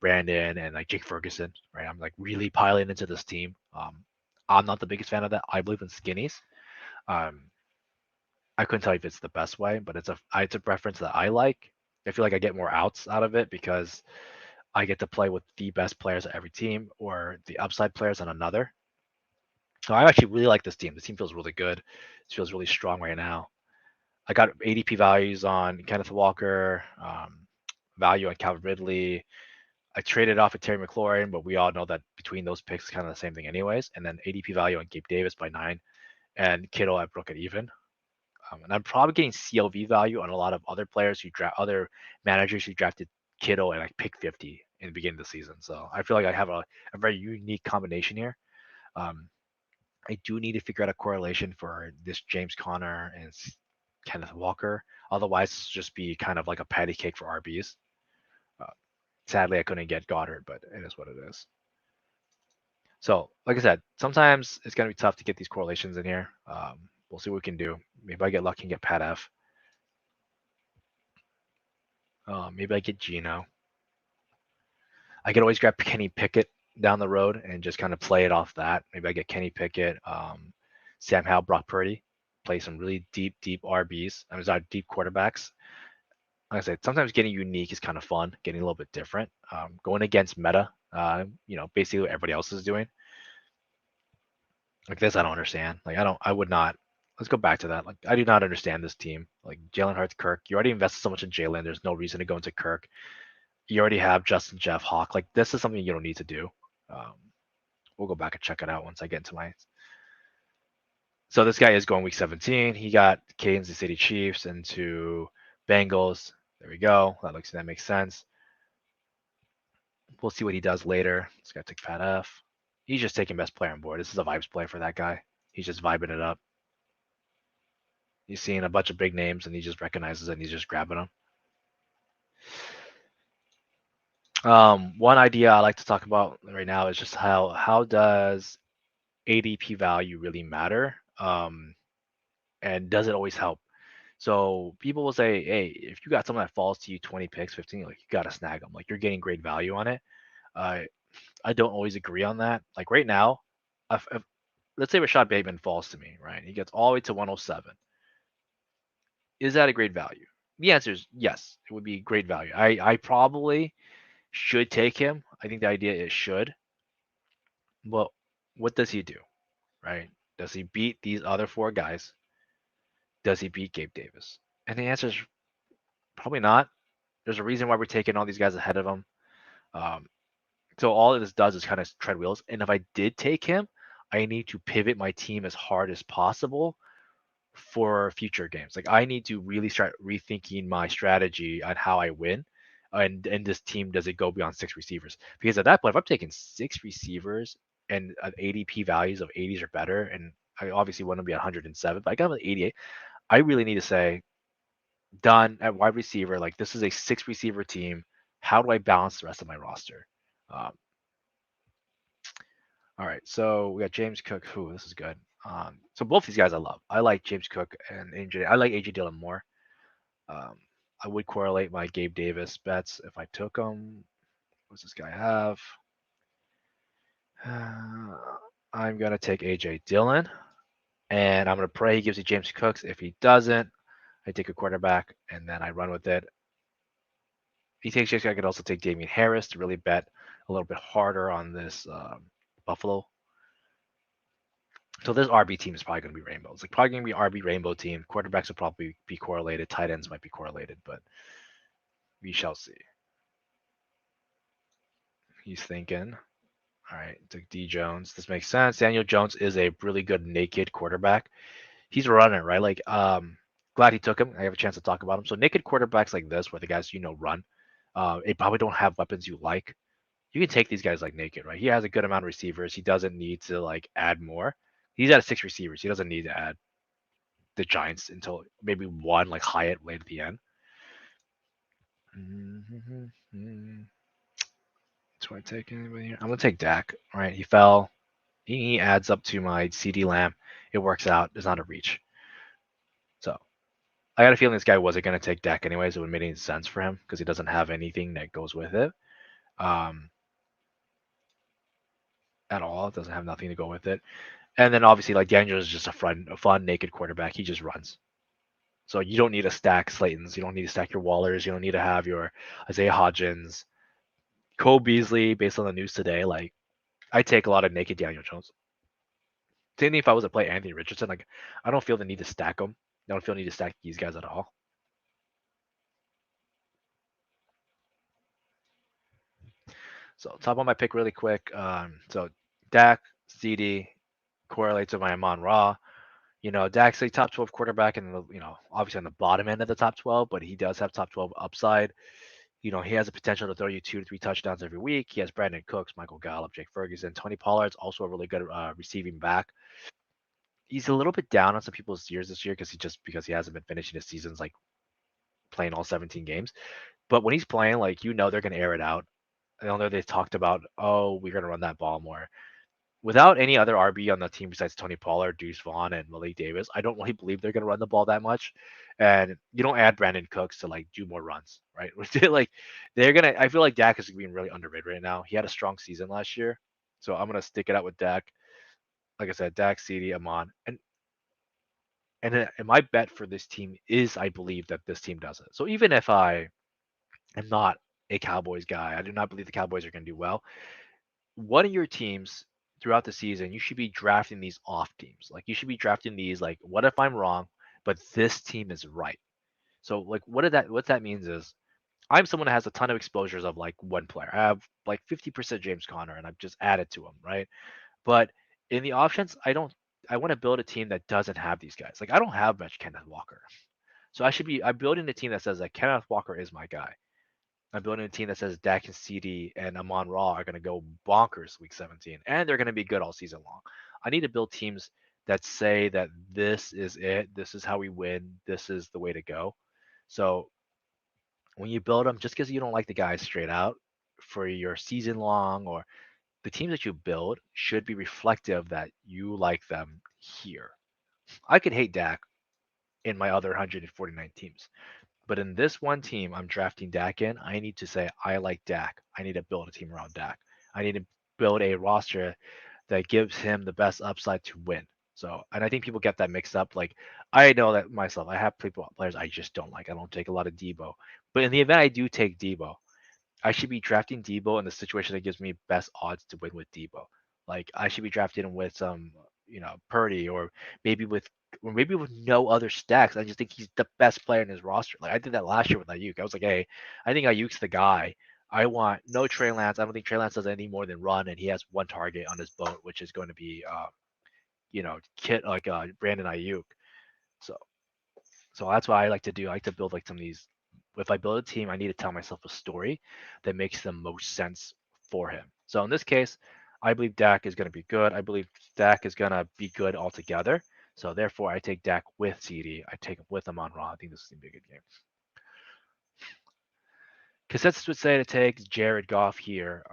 Brandon, and like Jake Ferguson, right? I'm like really piling into this team. I'm not the biggest fan of that. I believe in skinnies. Um, I couldn't tell you if it's the best way, but it's a preference that I like. I feel like I get more outs out of it because I get to play with the best players at every team or the upside players on another. So I actually really like this team. This team feels really good. It feels really strong right now. I got ADP values on Kenneth Walker, value on Calvin Ridley. I traded off of Terry McLaurin, but we all know that between those picks, it's kind of the same thing, anyways. And then ADP value on Gabe Davis by 9, and Kittle at Brook at even. And I'm probably getting CLV value on a lot of other players other managers who drafted Kittle and like pick 50 in the beginning of the season. So I feel like I have a very unique combination here. Um, I do need to figure out a correlation for this James Conner and Kenneth Walker. Otherwise, it's just be kind of like a patty cake for RBs. Uh, Sadly, I couldn't get Goddard, but it is what it is. So, like I said, sometimes it's going to be tough to get these correlations in here. We'll see what we can do. Maybe I get lucky and get Pat F. Maybe I get Gino. I could always grab Kenny Pickett down the road and just kind of play it off that. Maybe I get Kenny Pickett, Sam Howell, Brock Purdy, play some really deep RBs. I mean, sorry, deep quarterbacks. like I said, sometimes getting unique is kind of fun, getting a little bit different. Going against meta, basically what everybody else is doing. Like this, I don't understand. I would not. Let's go back to that. Like, I do not understand this team. Like Jalen Hurts, Kirk. You already invested so much in Jalen. There's no reason to go into Kirk. You already have Justin, Jeff, Hawk. Like, this is something you don't need to do. Um, we'll go back and check it out once I get into my. So this guy is going week 17. He got Kansas City Chiefs into Bengals. There we go. That makes sense. We'll see what he does later. This guy took Pat F. He's just taking best player on board. This is a vibes play for that guy. He's just vibing it up. He's seeing a bunch of big names and he just recognizes it and he's just grabbing them. One idea I like to talk about right now is just how does ADP value really matter? And does it always help? So people will say, hey, if you got someone that falls to you 20 picks, 15, like you gotta snag them. Like you're getting great value on it. Uh, I don't always agree on that. Like right now, if let's say Rashad Bateman falls to me, right? He gets all the way to 107. Is that a great value? The answer is yes. It would be great value. I probably should take him. I think the idea is should. But what does he do, right? Does he beat these other four guys? Does he beat Gabe Davis? And the answer is probably not. There's a reason why we're taking all these guys ahead of him. Um, so all this does is kind of tread wheels. And if I did take him, I need to pivot my team as hard as possible for future games. Like I need to really start rethinking my strategy on how I win. And this team does it go beyond six receivers? Because at that point, if I'm taking six receivers and ADP values of 80s or better, and I obviously want to be at 107, but I got him at 88. I really need to say done at wide receiver. Like this is a six receiver team. How do I balance the rest of my roster? Um, all right, so we got James Cook. Ooh, this is good. So both these guys I love. I like James Cook and AJ. I like AJ Dillon more. Um, I would correlate my Gabe Davis bets if I took him. What's this guy have? I'm gonna take AJ Dillon, and I'm gonna pray he gives you James Cooks. If he doesn't, I take a quarterback, and then I run with it. If he takes James, I could also take Damian Harris to really bet a little bit harder on this Buffalo. So this RB team is probably going to be rainbow. It's like probably going to be RB rainbow team. Quarterbacks will probably be correlated. Tight ends might be correlated, but we shall see. He's thinking. All right, took D Jones. This makes sense. Daniel Jones is a really good naked quarterback. He's a runner, right? Like, glad he took him. I have a chance to talk about him. So naked quarterbacks like this, where the guys run, they probably don't have weapons you like. You can take these guys like naked, right? He has a good amount of receivers. He doesn't need to like add more. He's at six receivers. He doesn't need to add the Giants until maybe one like Hyatt late at the end. Do I take anybody here? I'm gonna take Dak. All right, he fell. He adds up to my CD Lamb. It works out. It's not a reach. So I got a feeling this guy wasn't gonna take Dak anyways. It would make any sense for him because he doesn't have anything that goes with it. Um, at all. It doesn't have nothing to go with it. And then obviously like Daniel is just a fun naked quarterback. He just runs. So you don't need to stack Slaytons. You don't need to stack your Wallers. You don't need to have your Isaiah Hodgins, Cole Beasley. Based on the news today, like I take a lot of naked Daniel Jones. Same thing if I was to play Anthony Richardson. Like I don't feel the need to stack them. I don't feel the need to stack these guys at all. So top on my pick really quick. So Dak, CD correlates with my Amon Ra. Dak's a top 12 quarterback and obviously on the bottom end of the top 12, but he does have top 12 upside. He has the potential to throw you 2 to 3 touchdowns every week. He has Brandon Cooks, Michael Gallup, Jake Ferguson, Tony Pollard's also a really good receiving back. He's a little bit down on some people's years this year because he hasn't been finishing his seasons like playing all 17 games. But when he's playing, like they're gonna air it out. I know they've talked about, oh, we're gonna run that ball more. Without any other RB on the team besides Tony Pollard, Deuce Vaughn, and Malik Davis, I don't really believe they're going to run the ball that much. And you don't add Brandon Cooks to like do more runs, right? Like they're gonna. I feel like Dak is being really underrated right now. He had a strong season last year, so I'm gonna stick it out with Dak. Like I said, Dak, CD, Amon, and And my bet for this team is I believe that this team does it. So even if I am not a Cowboys guy, I do not believe the Cowboys are going to do well. One of your teams throughout the season, you should be drafting these off teams. Like you should be drafting these like, what if I'm wrong, but this team is right. So like what that means is I'm someone that has a ton of exposures of like one player. I have like 50% James Conner and I've just added to him, right? But in the options, I want to build a team that doesn't have these guys. Like I don't have much Kenneth Walker. So I'm building a team that says that Kenneth Walker is my guy. I'm building a team that says Dak and CD and Amon Ra are going to go bonkers week 17, and they're going to be good all season long. I need to build teams that say that this is it, this is how we win, this is the way to go. So when you build them, just because you don't like the guys straight out for your season long, or the teams that you build should be reflective that you like them here. I could hate Dak in my other 149 teams. But in this one team I'm drafting Dak in, I need to say I like Dak. I need to build a team around Dak. I need to build a roster that gives him the best upside to win. So, and I think people get that mixed up. Like, I know that myself. I have players I just don't like. I don't take a lot of Debo. But in the event I do take Debo, I should be drafting Debo in the situation that gives me best odds to win with Debo. Like I should be drafting him with some, Purdy, maybe with maybe with no other stacks. I just think he's the best player in his roster. Like I did that last year with Ayuk. I was like, hey, I think Ayuk's the guy. I want no Trey Lance. I don't think Trey Lance does anything more than run, and he has one target on his boat, which is going to be, kit like Brandon Ayuk. So so that's what I like to do. I like to build like some of these. If I build a team, I need to tell myself a story that makes the most sense for him. So in this case, I believe Dak is going to be good. I believe Dak is going to be good altogether. So therefore, I take Dak with CD. I take him with him on Raw. I think this is going to be a good game. Consensus would say to take Jared Goff here,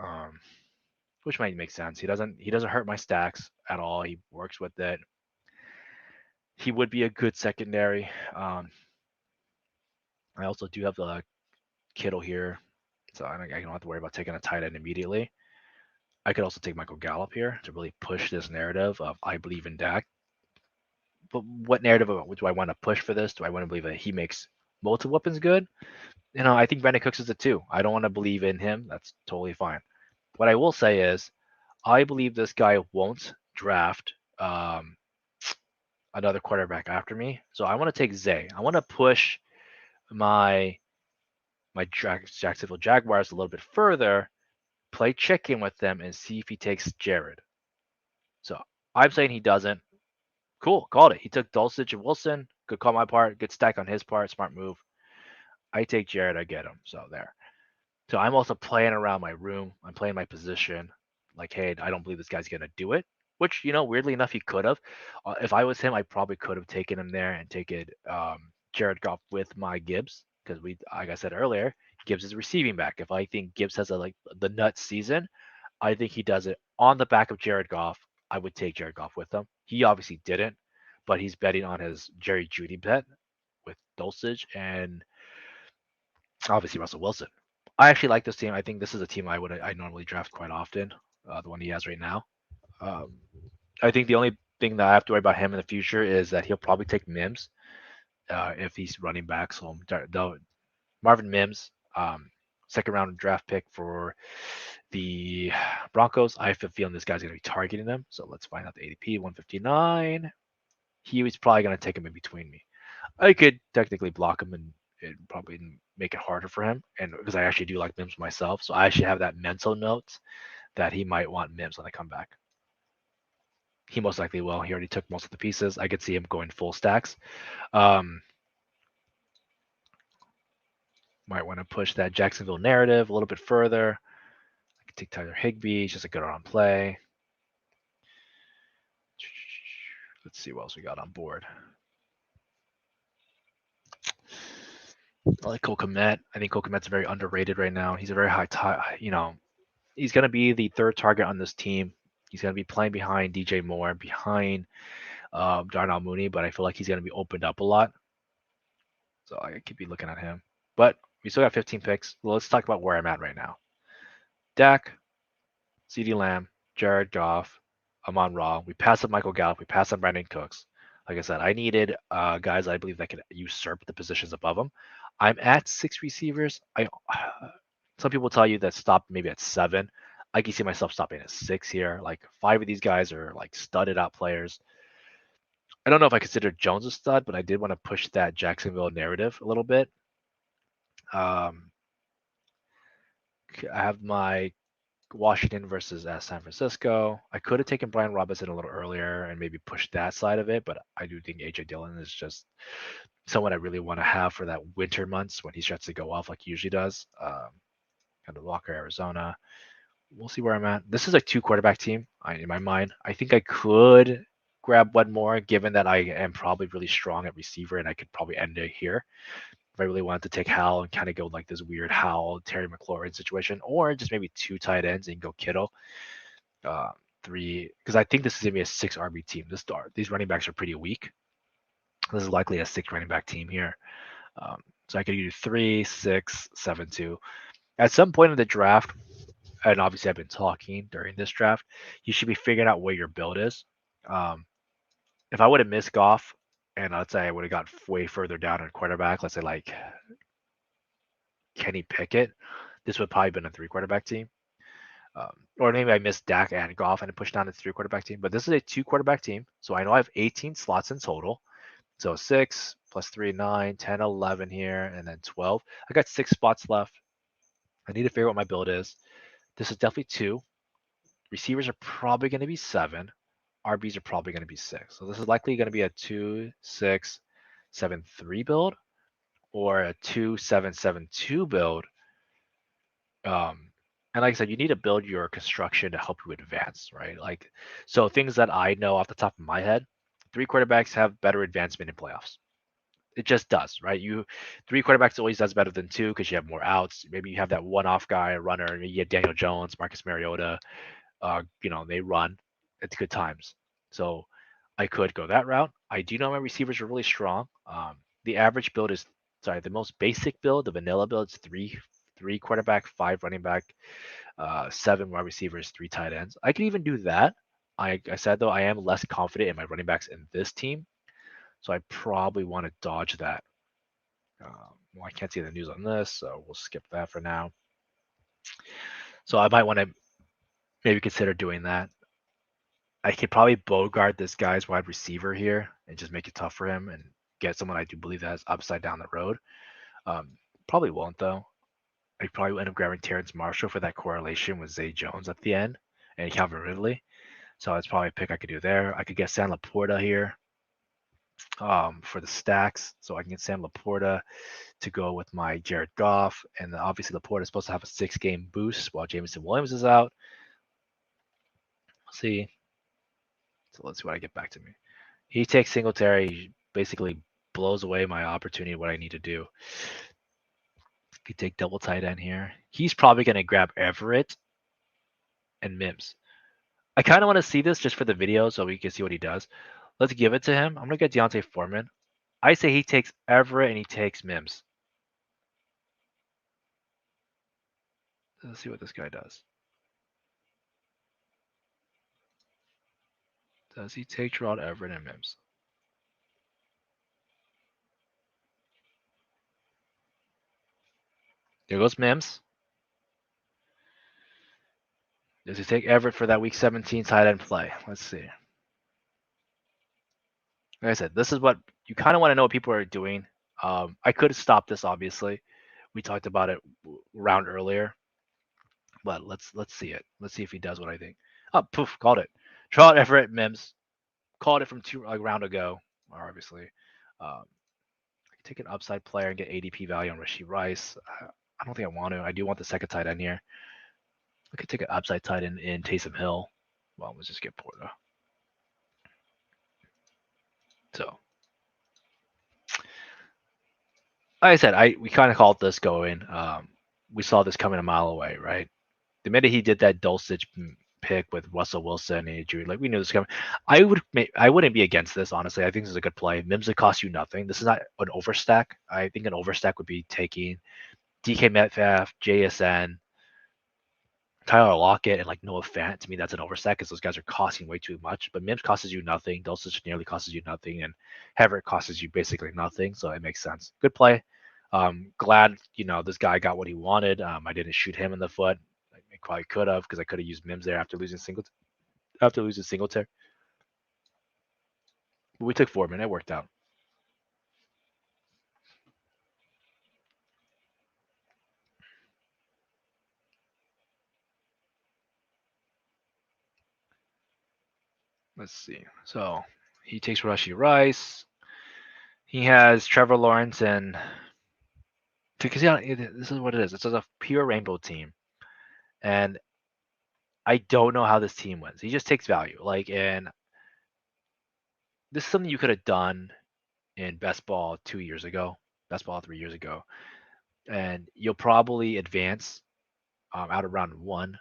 which might make sense. He doesn't hurt my stacks at all. He works with it. He would be a good secondary. I also do have the Kittle here, so I don't have to worry about taking a tight end immediately. I could also take Michael Gallup here to really push this narrative of I believe in Dak. But what narrative do I want to push for this? Do I want to believe that he makes multiple weapons good? I think Brandon Cooks is a two. I don't want to believe in him. That's totally fine. What I will say is, I believe this guy won't draft another quarterback after me. So I want to take Zay. I want to push my Jacksonville Jaguars a little bit further, play chicken with them, and see if he takes Jared. So I'm saying he doesn't. Cool, called it. He took Dulcich and Wilson. Good call my part. Good stack on his part. Smart move. I take Jared. I get him. So there. So I'm also playing around my room. I'm playing my position. Like, hey, I don't believe this guy's gonna do it. Which, weirdly enough, he could have. If I was him, I probably could have taken him there and taken Jared Goff with my Gibbs, because like I said earlier, Gibbs is receiving back. If I think Gibbs has the nuts season, I think he does it on the back of Jared Goff. I would take Jared Goff with him. He obviously didn't, but he's betting on his Jerry Judy bet with Dulcich and obviously Russell Wilson. I actually like this team. I think this is a team I normally draft quite often. The one he has right now. Um, I think the only thing that I have to worry about him in the future is that he'll probably take Mims if he's running back. So Marvin Mims, second round draft pick for the Broncos. I have a feeling this guy's going to be targeting them. So let's find out the ADP 159. He was probably going to take him in between me. I could technically block him and it probably make it harder for him. And because I actually do like Mims myself. So I actually have that mental note that he might want Mims when I come back. He most likely will. He already took most of the pieces. I could see him going full stacks. Might want to push that Jacksonville narrative a little bit further. I could take Tyler Higbee. He's just a good on play. Let's see what else we got on board. I like Cole Kmet. I think Cole Kmet's very underrated right now. He's a very he's going to be the third target on this team. He's going to be playing behind DJ Moore, behind Darnell Mooney, but I feel like he's going to be opened up a lot. So I could be looking at him. But we still got 15 picks. Well, let's talk about where I'm at right now. Dak, CeeDee Lamb, Jared Goff, Amon Ra. We passed up Michael Gallup. We passed up Brandon Cooks. Like I said, I needed guys I believe that could usurp the positions above them. I'm at 6 receivers. Some people tell you that stop maybe at 7. I can see myself stopping at 6 here. Like 5 of these guys are like studded out players. I don't know if I consider Jones a stud, but I did want to push that Jacksonville narrative a little bit. Um, I have my Washington versus San Francisco. I could have taken Brian Robinson a little earlier and maybe pushed that side of it, but I do think AJ Dillon is just someone I really want to have for that winter months when he starts to go off like he usually does. Kind of Walker, Arizona. We'll see where I'm at. This is a 2 quarterback team in my mind. I think I could grab one more, given that I am probably really strong at receiver, and I could probably end it here if I really wanted to take Hal and kind of go like this weird Hal Terry McLaurin situation, or just maybe 2 tight ends and go Kittle. 3, because I think this is gonna be a 6 RB team. These running backs are pretty weak. This is likely a 6 running back team here. So I could do 3, 6, 7, 2. At some point in the draft, and obviously I've been talking during this draft, you should be figuring out where your build is. If I would have missed Goff, and let's say I would have got way further down on quarterback, let's say like Kenny Pickett, this would probably been a 3 quarterback team. Or maybe I missed Dak and Goff and pushed down to 3 quarterback team. But this is a 2 quarterback team, so I know I have 18 slots in total. So 6 plus 3, 9, 10, 11 here, and then 12. I got 6 spots left. I need to figure out what my build is. This is definitely 2. Receivers are probably going to be 7. RBs are probably going to be 6. So this is likely going to be a 2, 6, 7, 3 build, or a 2, 7, 7, 2 build. And like I said, you need to build your construction to help you advance, right? Like, so things that I know off the top of my head, 3 quarterbacks have better advancement in playoffs. It just does, right? 3 quarterbacks always does better than 2 because you have more outs. Maybe you have that one-off guy, a runner. Maybe you get Daniel Jones, Marcus Mariota. They run at good times. So I could go that route. I do know my receivers are really strong. The average build is, sorry, the most basic build, the vanilla build is 3 quarterback, 5 running back, 7 wide receivers, 3 tight ends. I could even do that. I said though I am less confident in my running backs in this team, so I probably want to dodge that. Well, I can't see the news on this, so we'll skip that for now. So I might want to maybe consider doing that. I could probably bogart this guy's wide receiver here and just make it tough for him and get someone I do believe that has upside down the road. Probably won't though. I probably end up grabbing Terrence Marshall for that correlation with Zay Jones at the end and Calvin Ridley. So that's probably a pick I could do there. I could get Sam Laporta here for the stacks. So I can get Sam Laporta to go with my Jared Goff. And then obviously Laporta is supposed to have a 6-game boost while Jameson Williams is out. Let's see. So let's see what I get back to me. He takes Singletary, he basically blows away my opportunity, what I need to do. Could take double tight end here. He's probably going to grab Everett and Mims. I kind of want to see this just for the video so we can see what he does. Let's give it to him. I'm going to get Deontay Foreman. I say he takes Everett and he takes Mims. Let's see what this guy does. Does he take Gerald Everett and Mims? There goes Mims. Does he take Everett for that week 17 tight end play? Let's see. Like I said, this is what you kind of want to know what people are doing. I could have stopped this, obviously. We talked about it round earlier, but let's see it. Let's see if he does what I think. Oh, poof, called it. Gerald Everett Mims called it from a round ago, obviously. I could take an upside player and get ADP value on Rashee Rice. I don't think I want to. I do want the second tight end here. I could take an upside tight end in Taysom Hill. Well, let's just get Porta. So, like I said, we kind of called this going. We saw this coming a mile away, right? The minute he did that Dulcich pick with Russell Wilson and Drew, like we knew this was coming. I wouldn't be against this, honestly. I think this is a good play. Mims would cost you nothing. This is not an overstack. I think an overstack would be taking DK Metcalf, JSN, Tyler Lockett and like Noah Fant, to me, that's an oversight because those guys are costing way too much. But Mims costs you nothing. Dulcich nearly costs you nothing, and Everett costs you basically nothing. So it makes sense. Good play. Glad this guy got what he wanted. I didn't shoot him in the foot. I probably could have because I could have used Mims there after losing Singletary. But we took Foreman. It worked out. Let's see. So he takes Rashi Rice. He has Trevor Lawrence and because this is what it is. It's just a pure rainbow team, and I don't know how this team wins. He just takes value. And this is something you could have done in best ball 2 years ago, best ball 3 years ago, and you'll probably advance out of round one.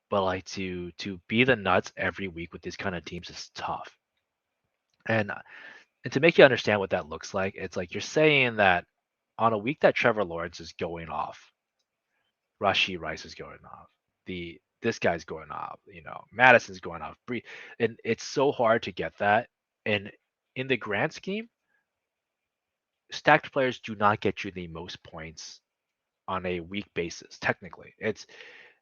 But like to be the nuts every week with these kind of teams is tough. And to make you understand what that looks like, it's like you're saying that on a week that Trevor Lawrence is going off, Rashi Rice is going off, this guy's going off, Madison's going off, and it's so hard to get that. And in the grand scheme, stacked players do not get you the most points on a week basis. Technically, it's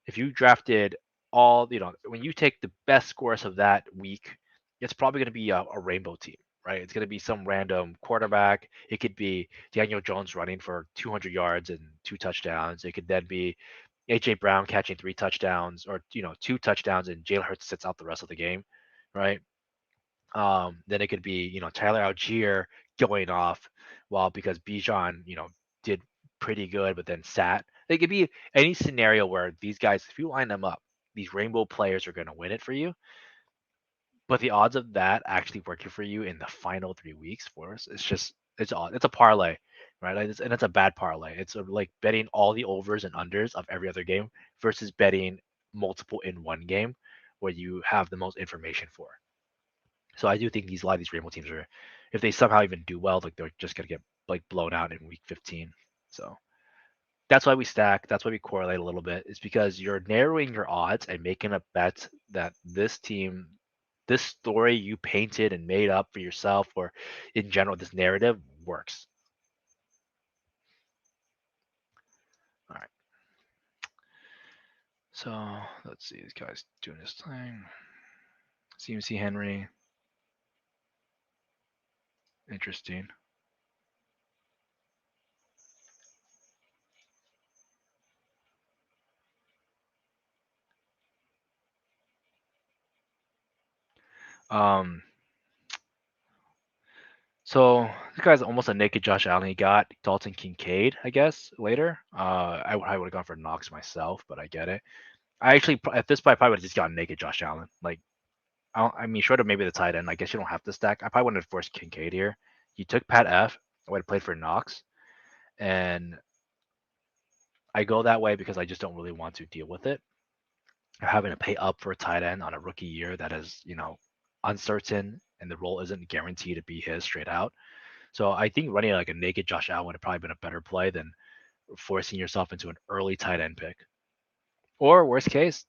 if you drafted when you take the best scores of that week, it's probably going to be a rainbow team, right? It's going to be some random quarterback. It could be Daniel Jones running for 200 yards and 2 touchdowns. It could then be AJ Brown catching 3 touchdowns, or 2 touchdowns, and Jalen Hurts sits out the rest of the game, right? Then it could be Tyler Algier going off, while because Bijan did pretty good but then sat. It could be any scenario where these guys, if you line them up, these rainbow players are going to win it for you. But the odds of that actually working for you in the final 3 weeks for us, it's odd. It's a parlay, right? And it's a bad parlay. It's like betting all the overs and unders of every other game versus betting multiple in one game where you have the most information for. So I do think a lot of these rainbow teams are, if they somehow even do well, like they're just gonna get like blown out in week 15. So that's why we stack. That's why we correlate a little bit. Is because you're narrowing your odds and making a bet that this team, this story you painted and made up for yourself, or in general, this narrative works. All right. So let's see. This guy's doing his thing. CMC Henry. Interesting. Um, So this guy's almost a naked Josh Allen. He got Dalton Kincaid, I guess, later. I would have gone for Knox myself, but I get it. I actually, at this point, I probably would have just gotten naked Josh Allen. Like, I mean, short of maybe the tight end, I guess you don't have to stack. I probably wouldn't have forced Kincaid here. You took Pat F. I would have played for Knox, and I go that way because I just don't really want to deal with it. Having to pay up for a tight end on a rookie year that is, uncertain, and the role isn't guaranteed to be his straight out. So I think running like a naked Josh Allen would have probably been a better play than forcing yourself into an early tight end pick. Or worst case,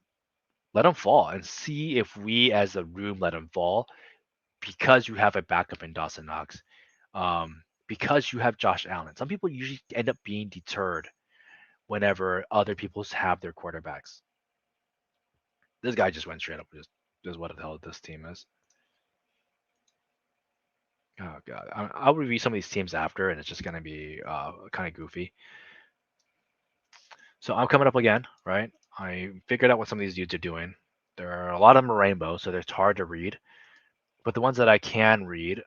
let him fall and see if we as a room let him fall because you have a backup in Dawson Knox, because you have Josh Allen. Some people usually end up being deterred whenever other people have their quarterbacks. This guy just went straight up. Just what the hell this team is. Oh god, I'll review some of these teams after, and it's just gonna be kind of goofy. So I'm coming up again, right? I figured out what some of these dudes are doing. There are a lot of them are rainbow, so it's hard to read. But the ones that I can read,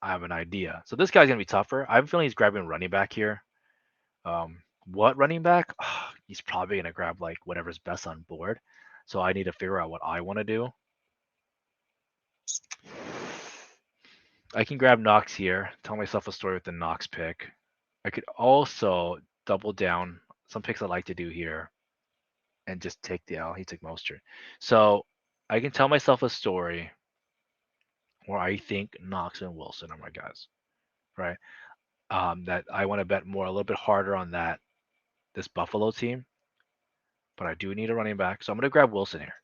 I have an idea. So this guy's gonna be tougher. I have a feeling he's grabbing running back here. What running back? He's probably gonna grab like whatever's best on board. So I need to figure out what I want to do. I can grab Knox here, tell myself a story with the Knox pick. I could also double down some picks I like to do here and just take the L. He took Mostert. So I can tell myself a story where I think Knox and Wilson are my guys, right? That I want to bet more, a little bit harder on this Buffalo team. but I do need a running back. So I'm going to grab Wilson here.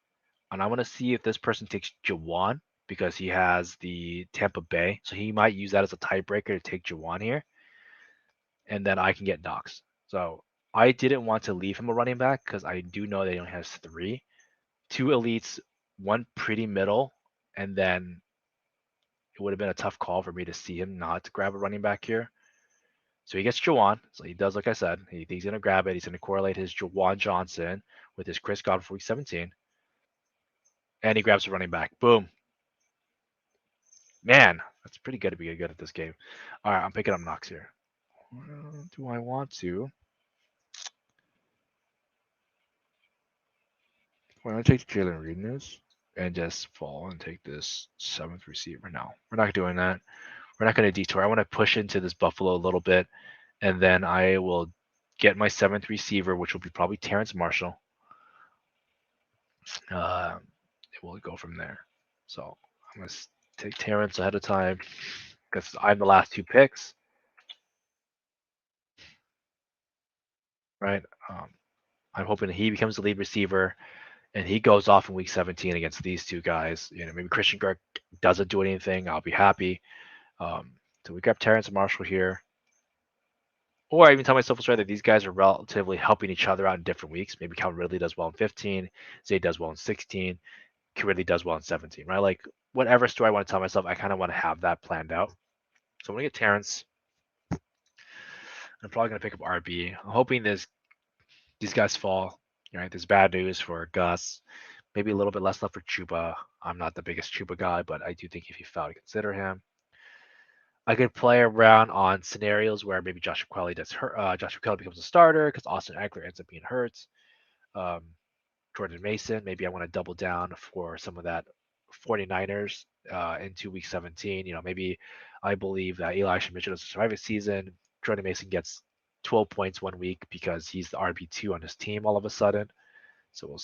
And I want to see if this person takes Jawan because he has the Tampa Bay. So he might use that as a tiebreaker to take Jawan here. And then I can get Knox. So I didn't want to leave him a running back because I do know that he only has three. Two elites, one pretty middle, and then it would have been a tough call for me to see him not to grab a running back here. So he gets Jawan. So he does, like I said, he's going to grab it. He's going to correlate his Jawan Johnson with his Chris Godwin for week 17. And he grabs a running back. Boom. Man, that's pretty good to be good at this game. All right, I'm picking up Knox here. Do I want to? Why don't I take Jalen Reed news and just fall and take this seventh receiver? No, we're not doing that. We're not going to detour. I want to push into this Buffalo a little bit, and then I will get my seventh receiver, which will be probably Terrence Marshall. We'll go from there. So I'm going to take Terrence ahead of time because I'm the last two picks. Right? I'm hoping he becomes the lead receiver and he goes off in week 17 against these two guys. Maybe Christian Kirk doesn't do anything. I'll be happy. So we grab Terrence Marshall here. Or I even tell myself that these guys are relatively helping each other out in different weeks. Maybe Calvin Ridley does well in 15, Zay does well in 16, Ridley does well in 17, right? Like whatever story I want to tell myself, I kind of want to have that planned out. So I'm gonna get Terrence. I'm probably gonna pick up RB. I'm hoping these guys fall. Right? There's bad news for Gus. Maybe a little bit less love for Chuba. I'm not the biggest Chuba guy, but I do think if he fell, to consider him. I could play around on scenarios where maybe Joshua Kelly does hurt. Joshua Kelly becomes a starter because Austin Eckler ends up being hurt. Um, Jordan Mason, maybe I want to double down for some of that 49ers into week 17. Maybe I believe that Elisha Mitchell does survive a season. Jordan Mason gets 12 points 1 week because he's the RB2 on his team all of a sudden. So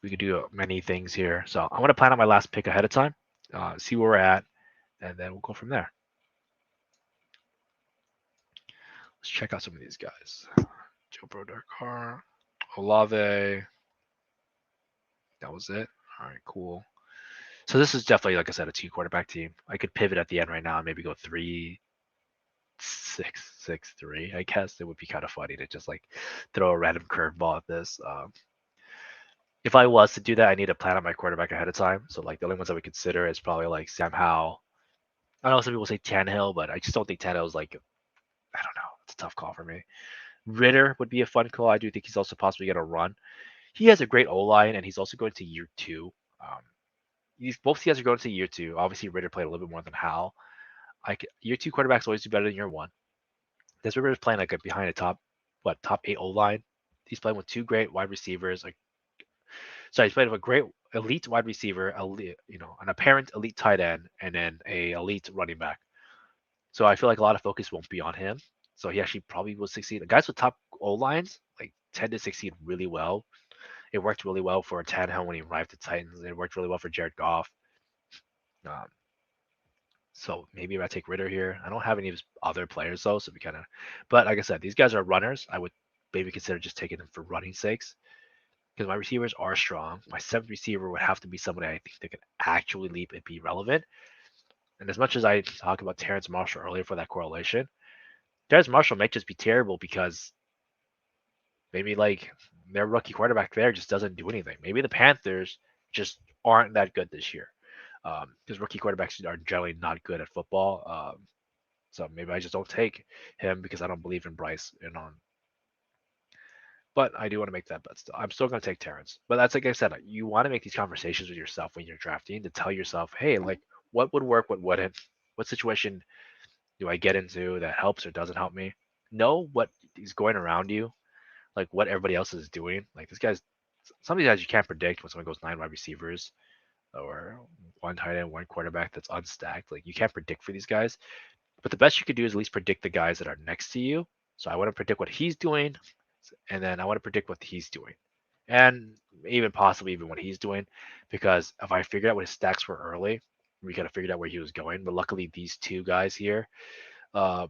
we could do many things here. So I'm going to plan out my last pick ahead of time, see where we're at, and then we'll go from there. Let's check out some of these guys. Joe Brodeur, Olave. That was it. All right, cool. So this is definitely, like I said, a two quarterback team. I could pivot at the end right now and maybe go 3-6-6-3. I guess it would be kind of funny to just like throw a random curveball at this. If I was to do that, I need to plan out my quarterback ahead of time. So like the only ones I would consider is probably like Sam Howell. I know some people say Tannehill, but I just don't think Tannehill is like, I don't know. It's a tough call for me. Ritter would be a fun call. I do think he's also possibly going to run. He has a great O line, and he's also going to year two. Both guys are going to year two. Obviously, Ritter played a little bit more than Howell. Year two quarterbacks always do better than year one. This Ritter is playing like behind a top 8 O line. He's playing with two great wide receivers. He's playing with a great elite wide receiver, an apparent elite tight end, and then a elite running back. So I feel like a lot of focus won't be on him. So he actually probably will succeed. The guys with top O lines like tend to succeed really well. It worked really well for Tannehill when he arrived at Titans. It worked really well for Jared Goff. Um, so maybe if I take Ritter here, I don't have any of his other players though, so we kind of. But like I said, these guys are runners. I would maybe consider just taking them for running sakes because my receivers are strong. My seventh receiver would have to be somebody I think that can actually leap and be relevant. And as much as I talk about Terrence Marshall earlier for that correlation, Terrence Marshall might just be terrible because maybe like their rookie quarterback there just doesn't do anything. Maybe the Panthers just aren't that good this year because rookie quarterbacks are generally not good at football. So maybe I just don't take him because I don't believe in Bryce and on. But I do want to make that bet still. I'm still going to take Terrence. But that's like I said, you want to make these conversations with yourself when you're drafting to tell yourself, hey, like what would work, what wouldn't, what situation do I get into that helps or doesn't help me? Know what is going around you, like what everybody else is doing. Like this guy's some of these guys you can't predict when someone goes 9 wide receivers or one tight end, one quarterback that's unstacked. Like you can't predict for these guys. But the best you could do is at least predict the guys that are next to you. So I want to predict what he's doing, and then I want to predict what he's doing, and even possibly even what he's doing, because if I figured out what his stacks were early, we could have figured out where he was going. But luckily, these two guys here, uh,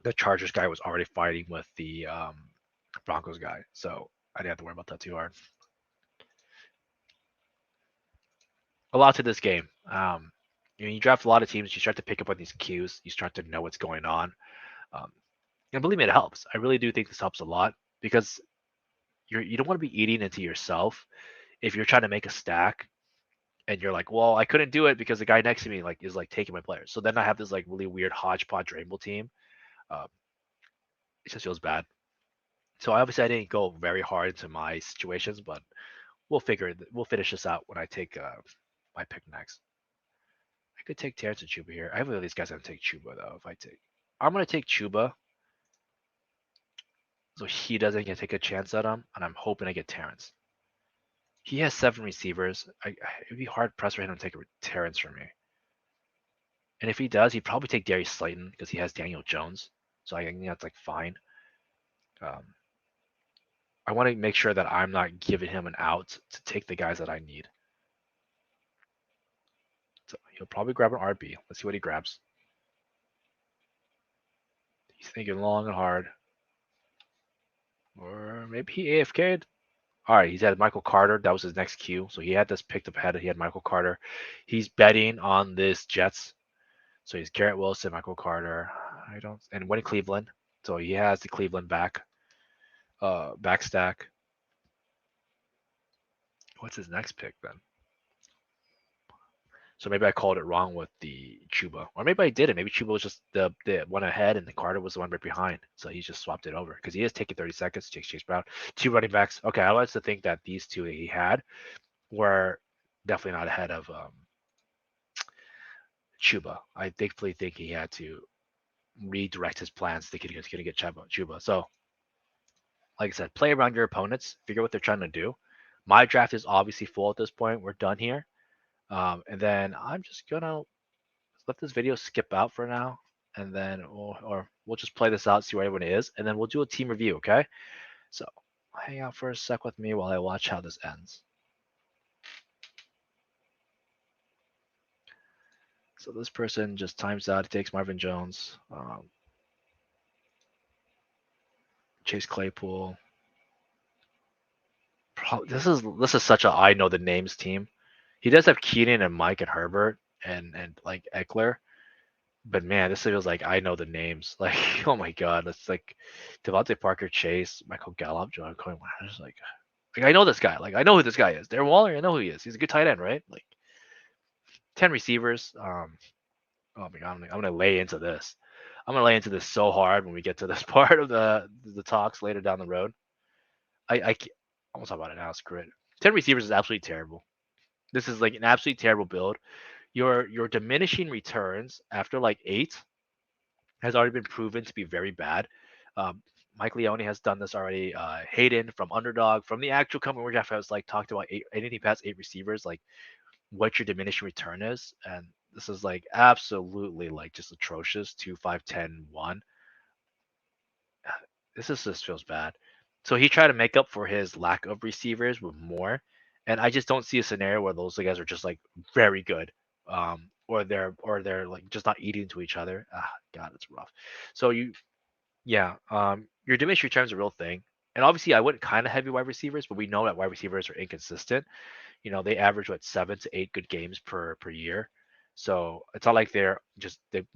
the Chargers guy was already fighting with the Broncos guy, so I didn't have to worry about that too hard. A lot to this game. You draft a lot of teams, you start to pick up on these cues, you start to know what's going on. Um, and believe me, it helps. I really do think this helps a lot because you don't want to be eating into yourself if you're trying to make a stack and you're like, well, I couldn't do it because the guy next to me like is like taking my players. So then I have this like really weird hodgepodge rainbow team. Um, it just feels bad. So obviously I didn't go very hard into my situations, but we'll finish this out when I take my pick next. I could take Terrence and Chuba here. I have one of these guys. I'm gonna take Chuba though. I'm gonna take Chuba, so he doesn't get take a chance at him, and I'm hoping I get Terrence. He has 7 receivers. It'd be hard pressed for him to take a Terrence from me. And if he does, he'd probably take Darius Slayton because he has Daniel Jones. So I think that's like fine. Um, I want to make sure that I'm not giving him an out to take the guys that I need. So he'll probably grab an RB. Let's see what he grabs. He's thinking long and hard. Or maybe he AFK'd. All right, he's had Michael Carter. That was his next cue. So he had this picked up ahead. He had Michael Carter. He's betting on this Jets. So he's Garrett Wilson, Michael Carter. I don't and went Cleveland. So he has the Cleveland back stack. What's his next pick then? So maybe I called it wrong with the Chuba, or maybe I didn't. Maybe Chuba was just the one ahead, and the Carter was the one right behind. So he just swapped it over because he is taking 30 seconds. Chase Brown, 2 running backs. Okay, I like to think that these two that he had were definitely not ahead of Chuba. I definitely think he had to redirect his plans thinking he was going to get Chuba. So, like I said, play around your opponents, figure what they're trying to do. My draft is obviously full at this point. We're done here. And then I'm just going to let this video skip out for now. And then, or we'll just play this out, see where everyone is. And then we'll do a team review, okay? So, hang out for a sec with me while I watch how this ends. So this person just times out. He takes Marvin Jones, Chase Claypool. This is such a I know the names team. He does have Keenan and Mike and Herbert and like Eckler, but man, this feels like I know the names. Like oh my god, it's like Devontae Parker, Chase, Michael Gallup, John Cohen. Like I know this guy. Like I know who this guy is. Darren Waller, I know who he is. He's a good tight end, right? Like 10 receivers. Oh my god, I'm gonna lay into this. I'm gonna lay into this so hard when we get to this part of the talks later down the road. I won't talk about it now. Screw it. 10 receivers is absolutely terrible. This is like an absolutely terrible build. Your diminishing returns after like 8 has already been proven to be very bad. Um, Mike Leone has done this already. Hayden from Underdog, from the actual company where Jeff has like talked about anything past 8 receivers, like what your diminishing return is, and this is like absolutely like just atrocious. 2, 5, 10, 1. This is just feels bad. So he tried to make up for his lack of receivers with more, and I just don't see a scenario where those guys are just like very good, or they're like just not eating into each other. Ah, God, it's rough. So yeah, your diminished returns are a real thing, and obviously I went kind of heavy wide receivers, but we know that wide receivers are inconsistent. They average what 7 to 8 good games per year, so it's not like they're just the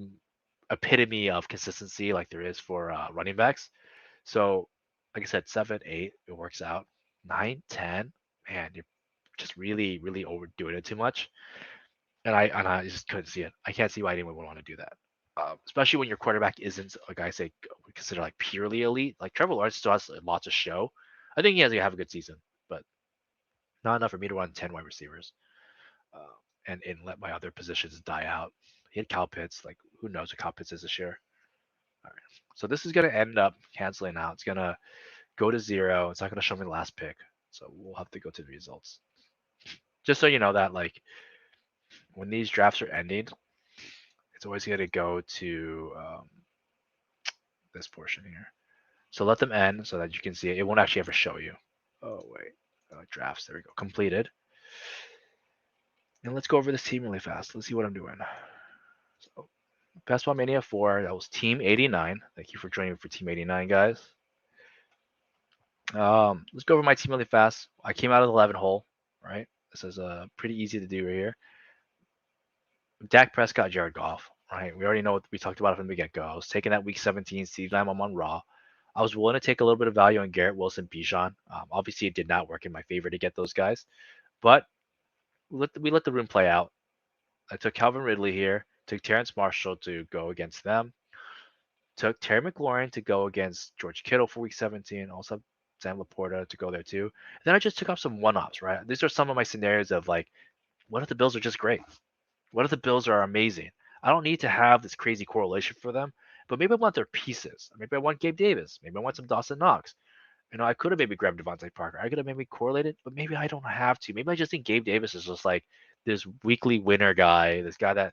epitome of consistency like there is for running backs. So, like I said, 7, 8, it works out. 9, 10, man, you're just really, really overdoing it too much. And I just couldn't see it. I can't see why anyone would want to do that. Especially when your quarterback isn't like I say we consider like purely elite. Like Trevor Lawrence still has a lot to show. I think he has to have a good season, but not enough for me to run 10 wide receivers. Uh, and let my other positions die out. He had Kyle Pitts. Like who knows what Kyle Pitts is this year? All right. So this is gonna end up canceling out. It's gonna go to 0. It's not going to show me the last pick. So we'll have to go to the results. Just so you know that like when these drafts are ending, it's always going to go to this portion here. So let them end so that you can see it. It won't actually ever show you. Oh, wait. Drafts. There we go. Completed. And let's go over this team really fast. Let's see what I'm doing. So Best Ball Mania 4. That was Team 89. Thank you for joining me for Team 89, guys. Let's go over my team really fast. I came out of the 11 hole, right? This is pretty easy to do right here. Dak Prescott, Jared Goff, right? We already know what we talked about from the get go. I was taking that Week 17 seed line. I'm on Raw. I was willing to take a little bit of value on Garrett Wilson, Bijan. Obviously, it did not work in my favor to get those guys, but we let the room play out. I took Calvin Ridley here. Took Terrence Marshall to go against them. Took Terry McLaurin to go against George Kittle for Week 17. Also, Sam Laporta to go there too. And then I just took off some one-offs, right? These are some of my scenarios of like, what if the Bills are just great? What if the Bills are amazing? I don't need to have this crazy correlation for them, but maybe I want their pieces. Maybe I want Gabe Davis. Maybe I want some Dawson Knox. I could have maybe grabbed Devontae Parker. I could have maybe correlated, but maybe I don't have to. Maybe I just think Gabe Davis is just like this weekly winner guy, this guy that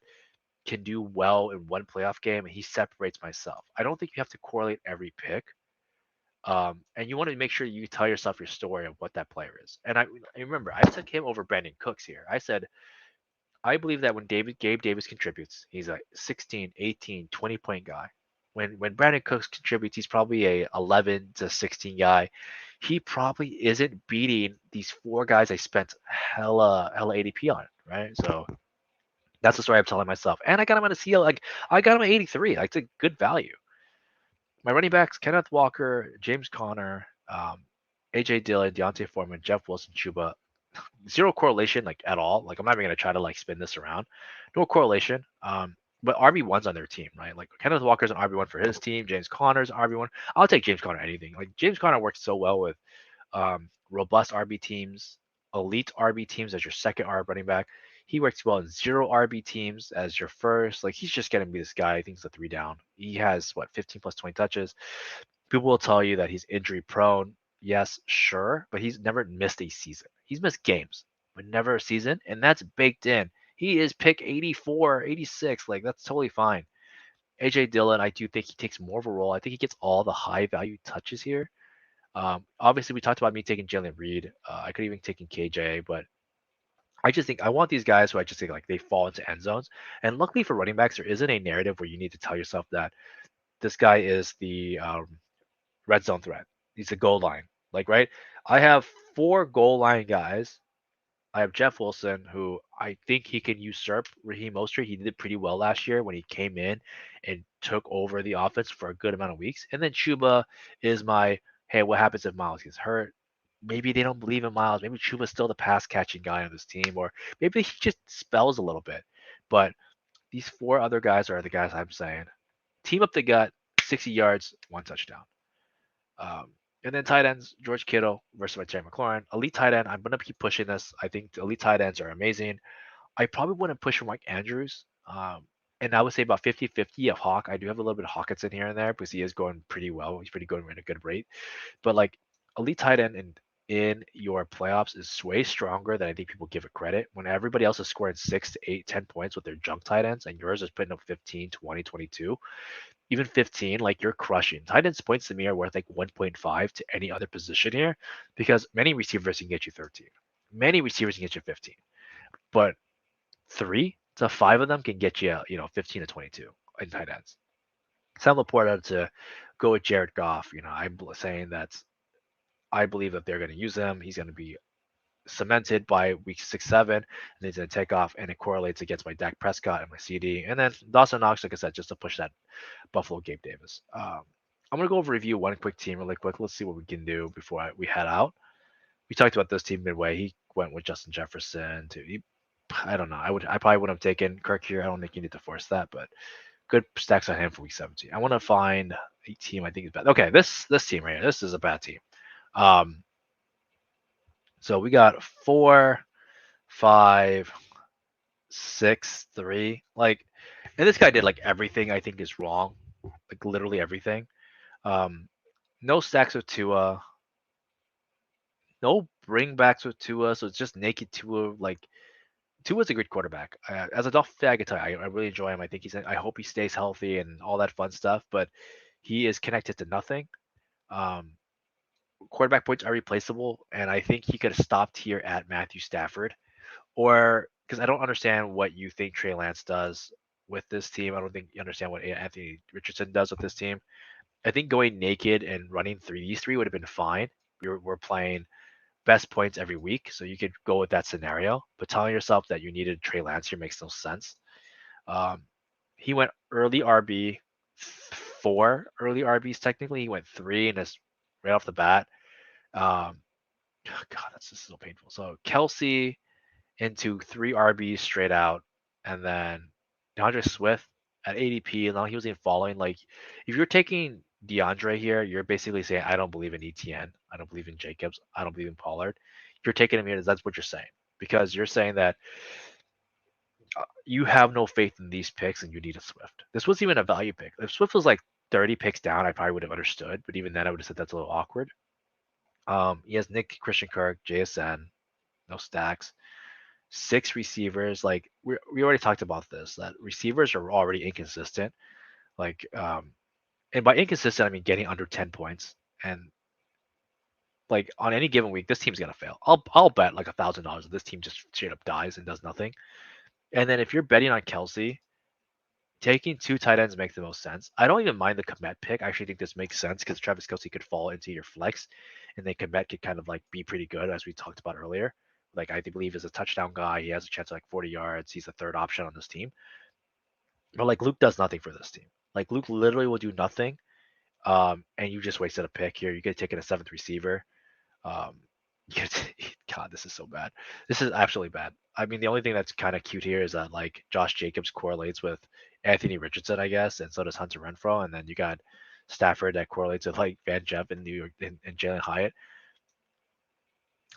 can do well in one playoff game, and he separates myself. I don't think you have to correlate every pick. And you want to make sure you tell yourself your story of what that player is. And I remember I took him over Brandon Cooks here. I said, I believe that when Gabe Davis contributes, he's a 16, 18, 20 point guy. When Brandon Cooks contributes, he's probably a 11 to 16 guy. He probably isn't beating these four guys I spent hella ADP on, right? So that's the story I'm telling myself. And I got him on a CL. Like I got him at 83. Like it's a good value. My running backs: Kenneth Walker, James Conner, AJ Dillon, Deontay Foreman, Jeff Wilson, Chuba. Zero correlation like at all. Like I'm not even gonna try to like spin this around. No correlation. But RB1's on their team, right? Like Kenneth Walker's an RB1 for his team. James Conner's RB1. I'll take James Conner anything. Like James Conner works so well with robust RB teams, elite RB teams as your second RB running back. He works well in zero RB teams as your first. Like he's just going to be this guy. I think he's a three down. He has what 15 plus 20 touches. People will tell you that he's injury prone. Yes, sure, but he's never missed a season. He's missed games, but never a season, and that's baked in. He is pick 84, 86. Like that's totally fine. AJ Dillon, I do think he takes more of a role. I think he gets all the high value touches here. Obviously, we talked about me taking Jalen Reed. I could even taking KJ, but I just think I want these guys who I just think like they fall into end zones. And luckily for running backs, there isn't a narrative where you need to tell yourself that this guy is the red zone threat. He's the goal line. Like, right? I have four goal line guys. I have Jeff Wilson, who I think he can usurp Raheem Mostert. He did pretty well last year when he came in and took over the offense for a good amount of weeks. And then Chuba is my, hey, what happens if Miles gets hurt? Maybe they don't believe in Miles. Maybe Chuba's still the pass catching guy on this team, or maybe he just spells a little bit. But these four other guys are the guys I'm saying. Team up the gut, 60 yards, one touchdown. And then tight ends, George Kittle versus my Terry McLaurin. Elite tight end, I'm going to keep pushing this. I think the elite tight ends are amazing. I probably wouldn't push for Mike Andrews. And I would say about 50-50 of Hawk. I do have a little bit of Hawkinson here and there because he is going pretty well. He's pretty good at a good rate. But like elite tight end in your playoffs is way stronger than I think people give it credit. When everybody else is scoring 6 to 8, 10 points with their junk tight ends and yours is putting up 15, 20, 22, even 15, like you're crushing. Tight ends points to me are worth like 1.5 to any other position here because many receivers can get you 13. Many receivers can get you 15. But 3 to 5 of them can get you, 15 to 22 in tight ends. Sam Laporta to go with Jared Goff. I'm saying that I believe that they're going to use him. He's going to be cemented by week 6, 7, and he's going to take off, and it correlates against my Dak Prescott and my CD. And then Dawson Knox, like I said, just to push that Buffalo Gabe Davis. I'm going to go over review one quick team really quick. Let's see what we can do before we head out. We talked about this team midway. He went with Justin Jefferson I don't know. I probably wouldn't have taken Kirk here. I don't think you need to force that, but good stacks on him for week 17. I want to find a team I think is bad. Okay, this team right here. This is a bad team. So we got 4, 5, 6, 3. Like, and this guy did like everything I think is wrong. Like literally everything. No stacks with Tua. No bringbacks with Tua. So it's just naked Tua. Like Tua's a good quarterback. As a Dolphin fan, I can tell you, I really enjoy him. I think I hope he stays healthy and all that fun stuff. But he is connected to nothing. Um, Quarterback points are replaceable, and I think he could have stopped here at Matthew Stafford, or because I don't understand what you think Trey Lance does with this team. I don't think you understand what Anthony Richardson does with this team. I think going naked and running 3-3 would have been fine. We're playing best points every week, so you could go with that scenario. But telling yourself that you needed Trey Lance here makes no sense. Um, he went early RB, four early RBs technically. He went three, and that's right off the bat. Um, God, that's just so painful. So Kelsey into three RBs straight out, and then DeAndre Swift at ADP, and now he was even following. Like, if you're taking DeAndre here, you're basically saying, I don't believe in ETN, I don't believe in Jacobs, I don't believe in Pollard. If you're taking him here, that's what you're saying, because you're saying that you have no faith in these picks and you need a Swift. This was even a value pick. If Swift was like 30 picks down, I probably would have understood, but even then, I would have said that's a little awkward. He has Nick, Christian Kirk, JSN, no stacks, six receivers. Like we already talked about this, that receivers are already inconsistent. Like, and by inconsistent, I mean getting under 10 points. And like on any given week, this team's gonna fail. I'll bet like $1,000 that this team just straight up dies and does nothing. And then if you're betting on Kelsey, taking two tight ends makes the most sense. I don't even mind the Komet pick. I actually think this makes sense because Travis Kelsey could fall into your flex, and then Komet could kind of like be pretty good, as we talked about earlier. Like I believe is a touchdown guy. He has a chance of like 40 yards. He's the third option on this team. But like Luke does nothing for this team. Like Luke literally will do nothing. And you just wasted a pick here. You could have taken a seventh receiver. Um, God, this is so bad. This is absolutely bad. I mean, the only thing that's kind of cute here is that like Josh Jacobs correlates with Anthony Richardson, I guess, and so does Hunter Renfro. And then you got Stafford that correlates with like Van Jeff in New York and Jalen Hyatt.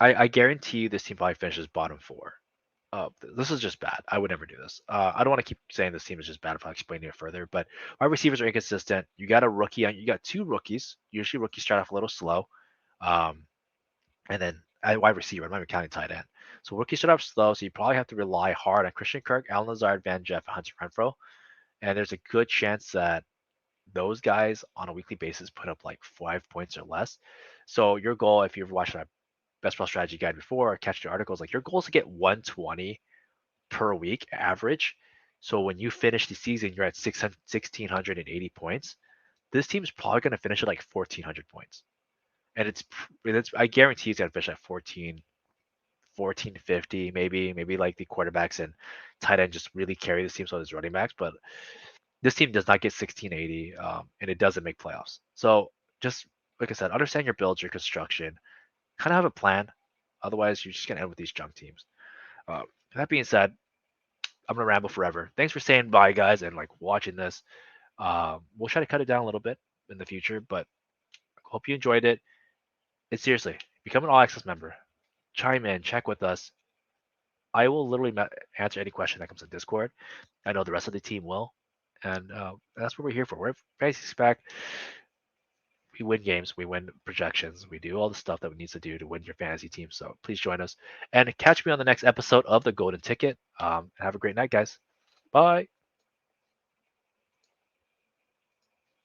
I guarantee you this team probably finishes bottom four. This is just bad. I would never do this. I don't want to keep saying this team is just bad if I explain it further, but wide receivers are inconsistent. You got a rookie, you got two rookies. Usually rookies start off a little slow. Um, and then at wide receiver, I'm not even counting tight end. So rookies start off slow, so you probably have to rely hard on Christian Kirk, Alan Lazard, Van Jeff, and Hunter Renfro. And there's a good chance that those guys on a weekly basis put up like 5 points or less. So your goal, if you've watched my best ball strategy guide before or catch the articles, like your goal is to get 120 per week average. So when you finish the season, you're at 1,680 points. This team's probably going to finish at like 1,400 points. And it's I guarantee it's going to finish at 1450, maybe like the quarterbacks and tight end just really carry this team, so there's running backs. But this team does not get 1680, and it doesn't make playoffs. So just like I said, understand your builds, your construction, kind of have a plan. Otherwise, you're just going to end with these junk teams. That being said, I'm gonna ramble forever. Thanks for saying bye, guys, and like watching this. We'll try to cut it down a little bit in the future, but hope you enjoyed it. And seriously, become an all access member. Chime in, check with us. I will literally answer any question that comes in Discord. I know the rest of the team will, and that's what we're here for. We're fantasy spec. We win games, we win projections, we do all the stuff that we need to do to win your fantasy team. So please join us and catch me on the next episode of the Golden Ticket. Have a great night, guys. Bye.